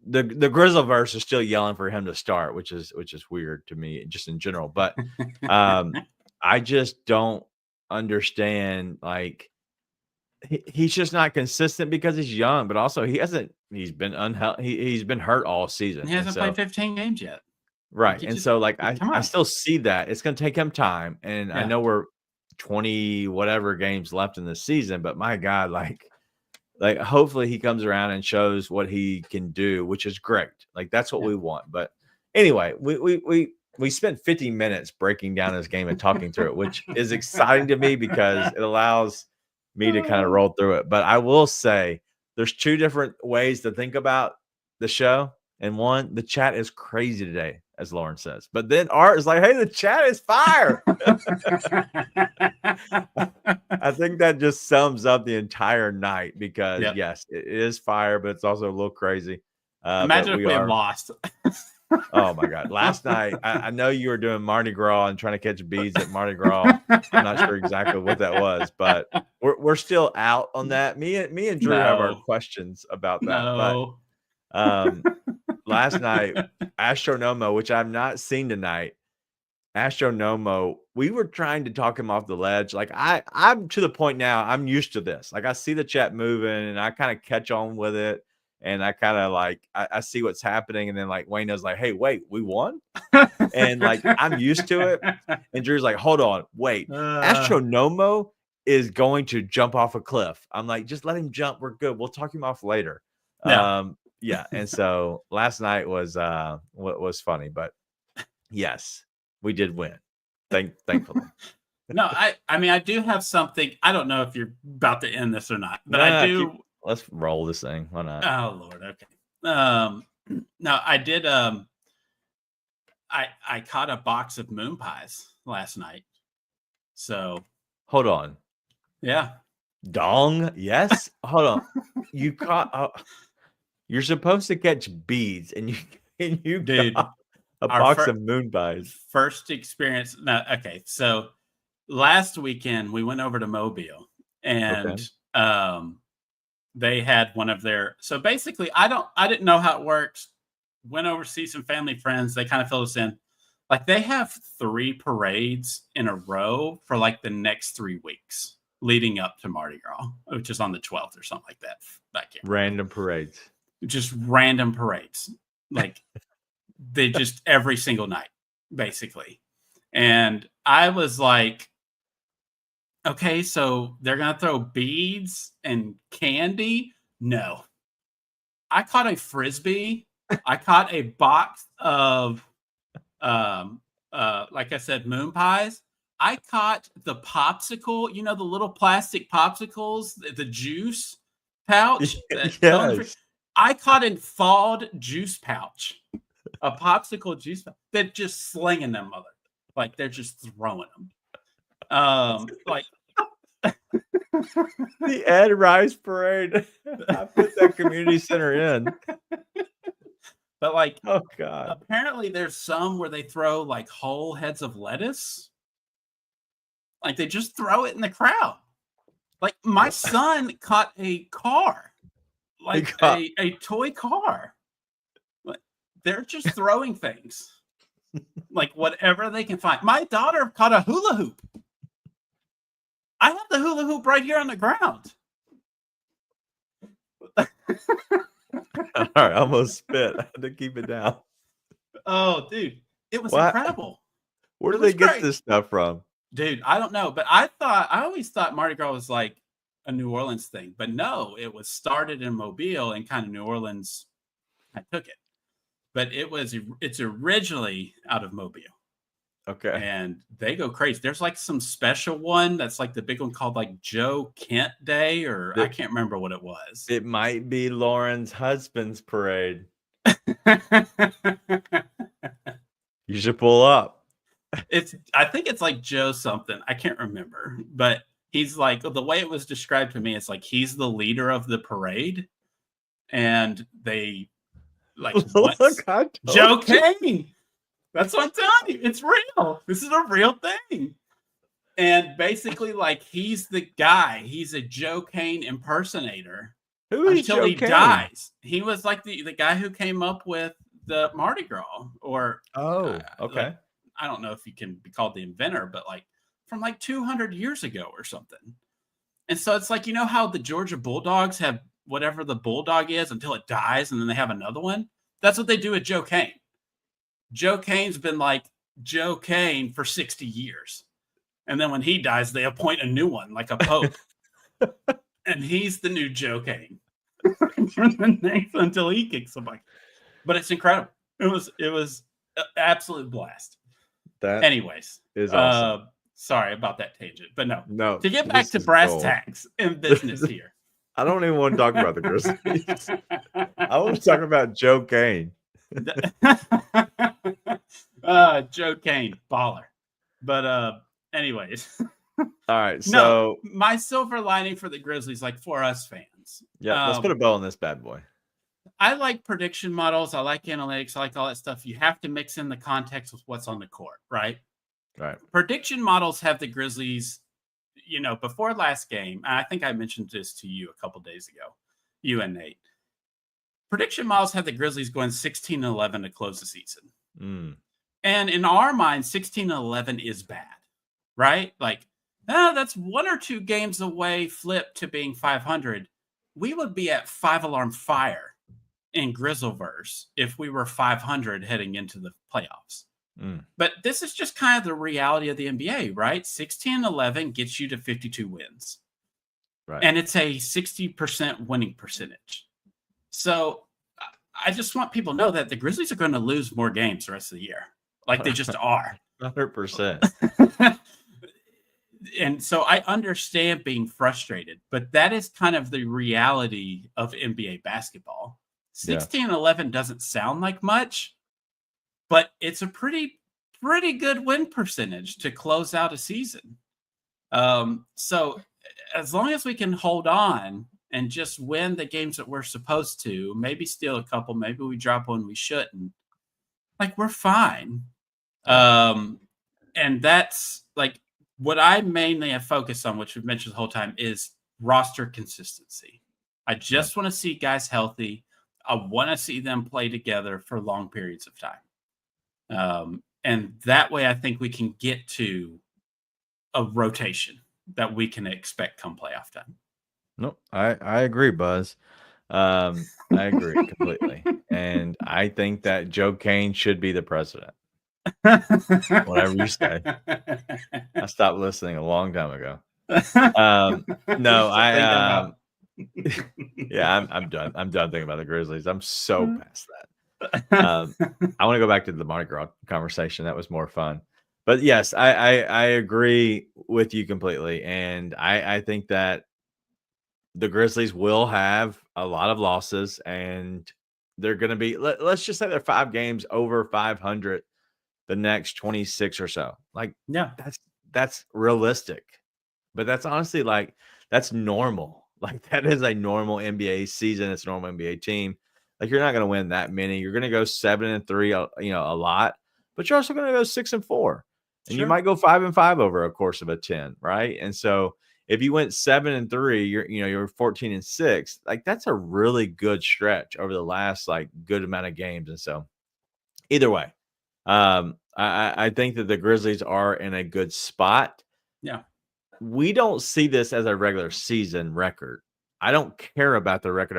the Grizzleverse is still yelling for him to start, which is weird to me just in general. But I just don't understand like he's just not consistent because he's young, but also he's been he's been hurt all season. He hasn't played 15 games yet. Right. And so like I still see that. It's gonna take him time. And I know we're 20 whatever games left in the season, but my God, like hopefully he comes around and shows what he can do, which is great. Like that's what we want. But anyway, we spent 50 minutes breaking down this game and talking through it, which is exciting to me because it allows me to kind of roll through it. But I will say there's 2 different ways to think about the show. And one, the chat is crazy today, as Lauren says. But then Art is like, hey, the chat is fire. I think that just sums up the entire night because, yes, it is fire, but it's also a little crazy. Imagine if we had lost. Oh, my God. Last night, I know you were doing Mardi Gras and trying to catch bees at Mardi Gras. I'm not sure exactly what that was, but we're still out on that. Me and Drew have our questions about that. But last night, Astronomo, which I've not seen tonight, Astronomo, we were trying to talk him off the ledge. Like I'm to the point now, I'm used to this. Like I see the chat moving and I kind of catch on with it. And I kind of like, I see what's happening. And then like Wayne is like, hey, wait, we won? And like, I'm used to it. And Drew's like, hold on, wait. Astronomo is going to jump off a cliff. I'm like, just let him jump. We're good. We'll talk him off later. Yeah. And so last night was funny, but yes, we did win. Thankfully. No, I mean, I do have something. I don't know if you're about to end this or not, but I do. Let's roll this thing. Why not? Oh Lord. Okay. No, I did. I caught a box of moon pies last night. So hold on. Yeah. Dong. Yes. Hold on. You caught. You're supposed to catch beads, and you Dude, got a box of moon pies. First experience. No, okay. So last weekend we went over to Mobile, and they had one of their. So basically, I didn't know how it works. Went over to see some family friends. They kind of filled us in. Like they have 3 parades in a row for like the next 3 weeks leading up to Mardi Gras, which is on the 12th or something like that. Random parades. Just random parades. Like they just every single night, basically. And I was like, okay, so they're going to throw beads and candy? No. I caught a Frisbee. I caught a box of, like I said, moon pies. I caught the popsicle, the little plastic popsicles, the juice pouch. Yes. I caught a thawed juice pouch, a popsicle juice pouch. They're just slinging them, mother. Like they're just throwing them. Like the Ed Rice Parade. I put that community center in. But like, oh god! Apparently, there's some where they throw like whole heads of lettuce. Like they just throw it in the crowd. Like my son caught a car, like a toy car. Like, they're just throwing things, like whatever they can find. My daughter caught a hula hoop. I have the hula hoop right here on the ground. All right, I almost spit. I had to keep it down. Oh, dude, it was incredible. Where do they get this stuff from? Dude, I don't know, but I always thought Mardi Gras was like a New Orleans thing, but no, it was started in Mobile and kind of New Orleans. I took it, but it's originally out of Mobile. Okay. And they go crazy. There's like some special one that's like the big one called like Joe Kent Day, or I can't remember what it was. It might be Lauren's husband's parade. You should pull up. I think it's like Joe something. I can't remember, but he's like, the way it was described to me, it's like he's the leader of the parade, and they like Joe Cain. That's what I'm telling you. It's real. This is a real thing. And basically, like, he's the guy. He's a Joe Cain impersonator. Who is until Joe he Cain? dies. He was like the guy who came up with the Mardi Gras, or okay. Like, I don't know if he can be called the inventor, but like from like 200 years ago or something. And so it's like, how the Georgia Bulldogs have whatever the bulldog is until it dies, and then they have another one. That's what they do with Joe Cain. Joe Cain's been like Joe Cain for 60 years. And then when he dies, they appoint a new one, like a pope. And he's the new Joe Cain until he kicks somebody. But it's incredible. It was an absolute blast. Anyways, is awesome. Sorry about that tangent, but no. To get back to brass tacks in business here. I don't even want to talk about the Grizzlies. I want to talk about Joe Cain. Joe Cain, baller. But anyways. All right. So my silver lining for the Grizzlies, like for us fans. Yeah, let's put a bow on this bad boy. I like prediction models. I like analytics. I like all that stuff. You have to mix in the context with what's on the court, right? Right. Prediction models have the Grizzlies, before last game. I think I mentioned this to you a couple days ago, you and Nate. Prediction models have the Grizzlies going 16-11 to close the season. Mm. And in our mind, 16-11 is bad, right? Like, that's 1 or 2 games away, flip to being 500. We would be at 5-alarm fire in Grizzleverse if we were 500 heading into the playoffs. Mm. But this is just kind of the reality of the NBA, right? 16-11 gets you to 52 wins. Right. And it's a 60% winning percentage. So I just want people to know that the Grizzlies are going to lose more games the rest of the year. Like they just are. 100%. And so I understand being frustrated, but that is kind of the reality of NBA basketball. 16-11 doesn't sound like much, but it's a pretty good win percentage to close out a season. So as long as we can hold on and just win the games that we're supposed to, maybe steal a couple, maybe we drop one we shouldn't, like, we're fine. And that's like what I mainly have focused on, which we've mentioned the whole time, is roster consistency. I just want to see guys healthy. I want to see them play together for long periods of time. And that way I think we can get to a rotation that we can expect come playoff time. Nope, I agree, Buzz. I agree completely. And I think that Joe Cain should be the president. Whatever you say. I stopped listening a long time ago. No, yeah, I'm done. I'm done thinking about the Grizzlies. I'm so past that. I want to go back to the Mardi Gras conversation. That was more fun. But yes, I agree with you completely. And I think that the Grizzlies will have a lot of losses, and they're going to be, let's just say they're 5 games over 500 the next 26 or so. Like, yeah, that's realistic. But that's honestly, like, that's normal. Like, that is a normal NBA season. It's a normal NBA team. Like, you're not going to win that many. You're going to go 7-3, a lot, but you're also going to go 6-4. And you might go 5-5 over a course of a 10, right? And so if you went 7-3, you're 14-6. Like, that's a really good stretch over the last, like, good amount of games. And so either way, I think that the Grizzlies are in a good spot. Yeah. We don't see this as a regular season record. I don't care about the record.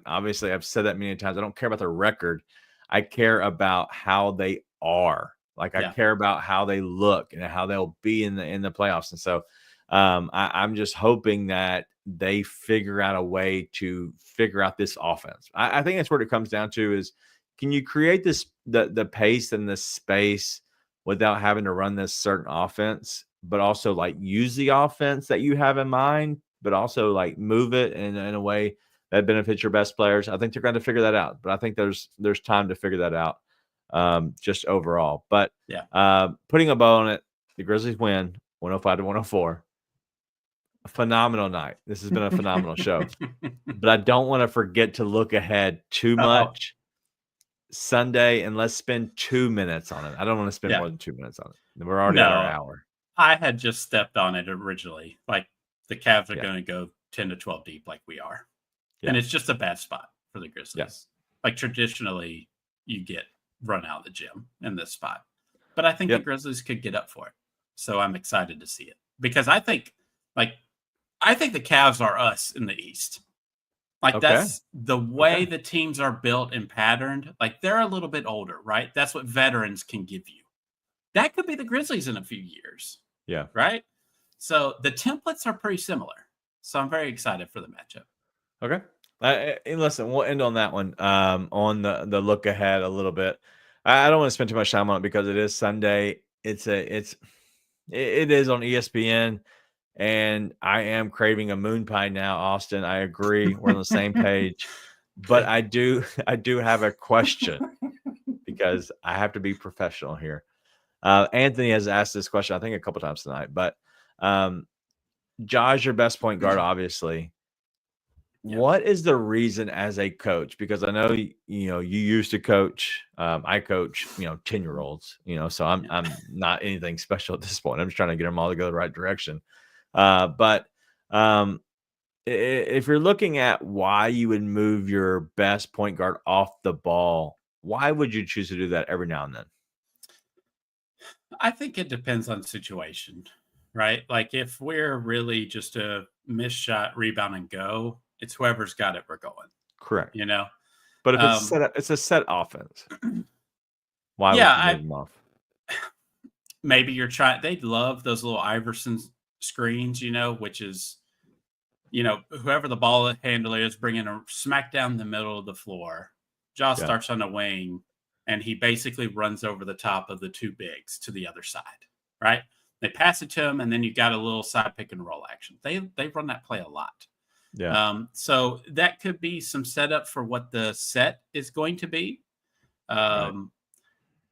Obviously, I've said that many times. I don't care about the record. I care about how they are. Like, I care about how they look and how they'll be in the playoffs. And so I'm just hoping that they figure out a way to figure out this offense. I think that's what it comes down to is, can you create the pace and the space without having to run this certain offense, but also, like, use the offense that you have in mind, but also, like, move it in a way that benefits your best players? I think they're going to figure that out, but I think there's time to figure that out, just overall. But putting a bow on it, the Grizzlies win 105-104. A phenomenal night. This has been a phenomenal show, but I don't want to forget to look ahead too much. Sunday, and let's spend 2 minutes on it. I don't want to spend more than 2 minutes on it. We're already at our hour. I had just stepped on it originally. Like, the Cavs are going to go 10 to 12 deep like we are. And it's just a bad spot for the Grizzlies. Like, traditionally, you get run out of the gym in this spot. But I think the Grizzlies could get up for it. So I'm excited to see it. Because I think the Cavs are us in the East. Like, that's the way the teams are built and patterned. Like, they're a little bit older, right? That's what veterans can give you. That could be the Grizzlies in a few years. Yeah. Right? So the templates are pretty similar. So I'm very excited for the matchup. Okay. And listen, we'll end on that one, on the look ahead a little bit. I don't want to spend too much time on it because it is Sunday. It is on ESPN. And I am craving a moon pie now, Austin. I agree. We're on the same page. But I do have a question because I have to be professional here. Anthony has asked this question, I think, a couple times tonight. But Ja's your best point guard, obviously. Yeah. What is the reason as a coach? Because I know you used to coach. I coach 10-year-olds. So I'm not anything special at this point. I'm just trying to get them all to go the right direction. But if you're looking at why you would move your best point guard off the ball, why would you choose to do that every now and then? I think it depends on the situation, right? Like, if we're really just a miss shot, rebound, and go, it's whoever's got it, we're going. Correct. But if it's a set offense, why would you move them off? Maybe you're trying. They love those little Iverson screens, which is, whoever the ball handler is, bringing a smack down the middle of the floor. Ja starts on the wing, and he basically runs over the top of the two bigs to the other side, right? They pass it to him, and then you got a little side pick and roll action. They run that play a lot. Yeah. So that could be some setup for what the set is going to be. Right.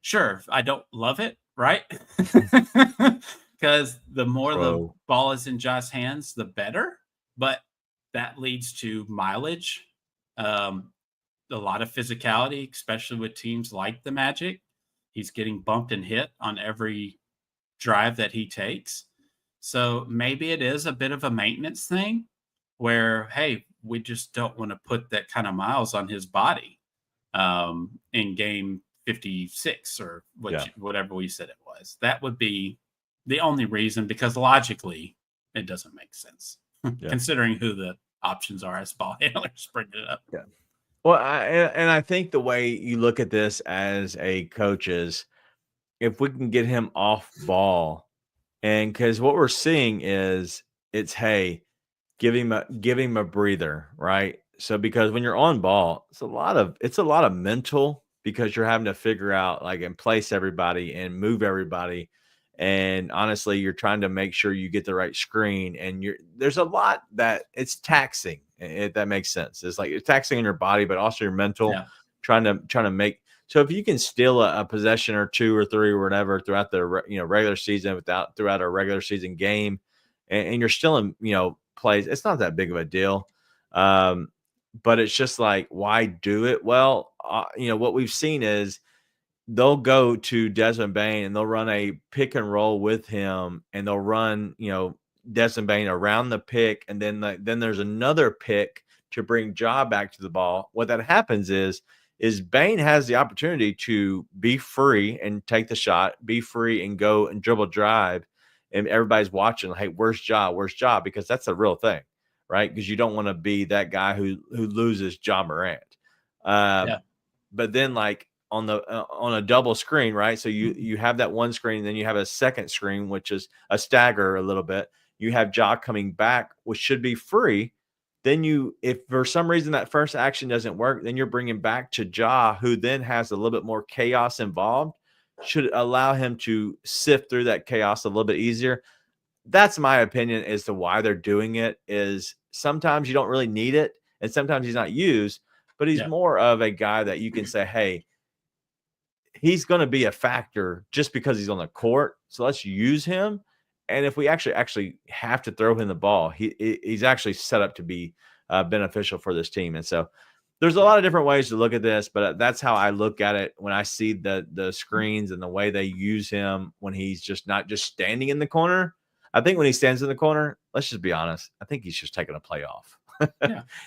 Sure, I don't love it, right? Because the more the ball is in Ja's hands, the better. But that leads to mileage, a lot of physicality, especially with teams like the Magic. He's getting bumped and hit on every drive that he takes. So maybe it is a bit of a maintenance thing where, hey, we just don't want to put that kind of miles on his body in game 56 or whatever we said it was. That would be the only reason, because logically it doesn't make sense considering who the options are as ball handlers bringing it up. Yeah. Well, I think the way you look at this as a coach is if we can get him off ball, and because what we're seeing is it's, hey, give him a breather, right? So because when you're on ball, it's a lot of mental, because you're having to figure out like and place everybody and move everybody. And honestly, you're trying to make sure you get the right screen, and there's a lot that it's taxing, if that makes sense. It's like it's taxing on your body, but also your mental, trying to make. So if you can steal a possession or two or three or whatever throughout the regular season, throughout a regular season game, and you're still in plays, it's not that big of a deal. But it's just like, why do it? Well, what we've seen is they'll go to Desmond Bane and they'll run a pick and roll with him, and they'll run, Desmond Bane around the pick. And then there's another pick to bring Ja back to the ball. What that happens is Bane has the opportunity to be free and take the shot, be free and go and dribble drive. And everybody's watching, hey, where's Ja? Where's Ja? Because that's a real thing, right? Because you don't want to be that guy who loses Ja Morant. But then like on a double screen, right? So you have that one screen, and then you have a second screen, which is a stagger a little bit. You have Ja coming back, which should be free. Then if for some reason that first action doesn't work, then you're bringing back to Ja, who then has a little bit more chaos involved, should allow him to sift through that chaos a little bit easier. That's my opinion as to why they're doing it. Is sometimes you don't really need it, and sometimes he's not used, but he's more of a guy that you can say, hey, he's going to be a factor just because he's on the court. So let's use him. And if we actually have to throw him the ball, he's actually set up to be beneficial for this team. And so there's a lot of different ways to look at this, but that's how I look at it when I see the screens and the way they use him when he's just not just standing in the corner. I think when he stands in the corner, let's just be honest, I think he's just taking a play off.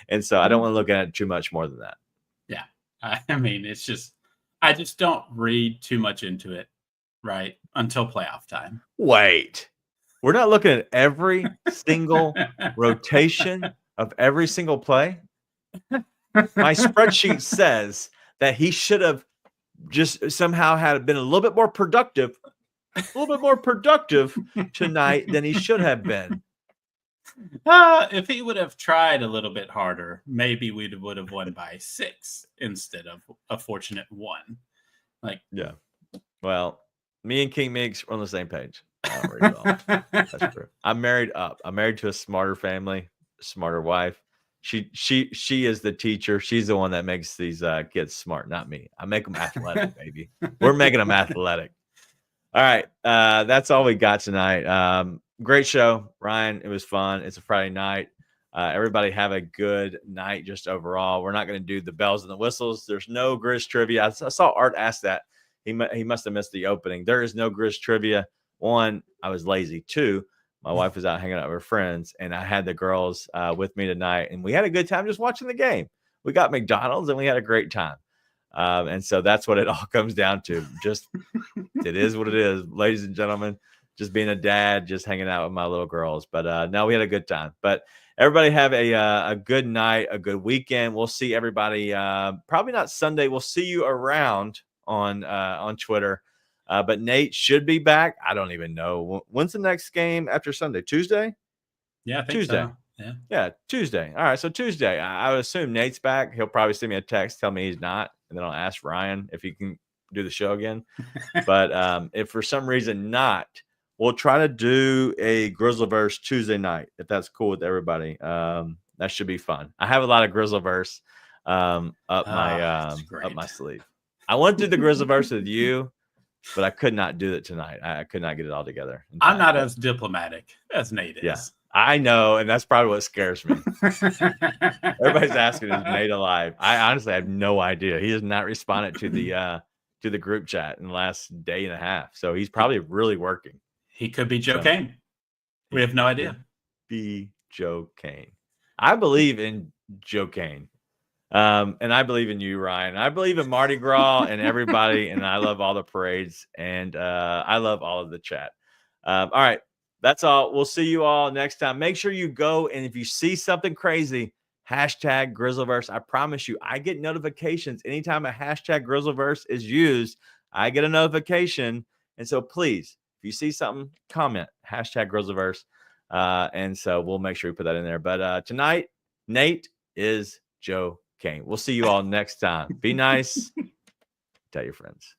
And so I don't want to look at it too much more than that. Yeah. I mean, it's just, I just don't read too much into it, right? Until playoff time. Wait. We're not looking at every single rotation of every single play. My spreadsheet says that he should have just somehow had been a little bit more productive tonight than he should have been. If he would have tried a little bit harder, maybe we would have won by 6 instead of a fortunate 1. Yeah. Well, me and King Meeks are on the same page. That's true. I'm married up. I'm married to a smarter family, smarter wife. She is the teacher. She's the one that makes these kids smart, not me. I make them athletic, baby. We're making them athletic. All right. That's all we got tonight. Great show, Ryan. It was fun. It's a Friday night. Everybody have a good night just overall. We're not going to do the bells and the whistles. There's no Grizz Trivia. I saw Art ask that. He must have missed the opening. There is no Grizz Trivia. 1, I was lazy. 2, my wife was out hanging out with her friends, and I had the girls with me tonight, and we had a good time just watching the game. We got McDonald's, and we had a great time. And so that's what it all comes down to. Just it is what it is, ladies and gentlemen. Just being a dad, just hanging out with my little girls. But no, we had a good time. But everybody have a good night, a good weekend. We'll see everybody. Probably not Sunday. We'll see you around on Twitter. But Nate should be back. I don't even know. When's the next game after Sunday? Tuesday? Yeah, I think Tuesday. So. Yeah, Tuesday. All right, so Tuesday. I would assume Nate's back. He'll probably send me a text, tell me he's not, and then I'll ask Ryan if he can do the show again. But if for some reason not, we'll try to do a Grizzlyverse Tuesday night if that's cool with everybody. That should be fun. I have a lot of Grizzlyverse up my sleeve. I want to do the Grizzlyverse with you, but I could not do it tonight. I could not get it all together. I'm not as diplomatic as Nate is. Yeah, I know, and that's probably what scares me. Everybody's asking, is Nate alive? I honestly have no idea. He has not responded to the group chat in the last day and a half, so he's probably really working. He could be Joe Cain. We have no idea. Be Joe Cain. I believe in Joe Cain. And I believe in you, Ryan. I believe in Mardi Gras and everybody, and I love all the parades, and I love all of the chat. All right, that's all. We'll see you all next time. Make sure you go, and if you see something crazy, hashtag Grizzlyverse. I promise you, I get notifications anytime a hashtag Grizzlyverse is used. I get a notification, and so please, if you see something, comment hashtag Grizzlyverse, and so we'll make sure we put that in there. But tonight, Nate is Joe Cain. We'll see you all next time. Be nice. Tell your friends.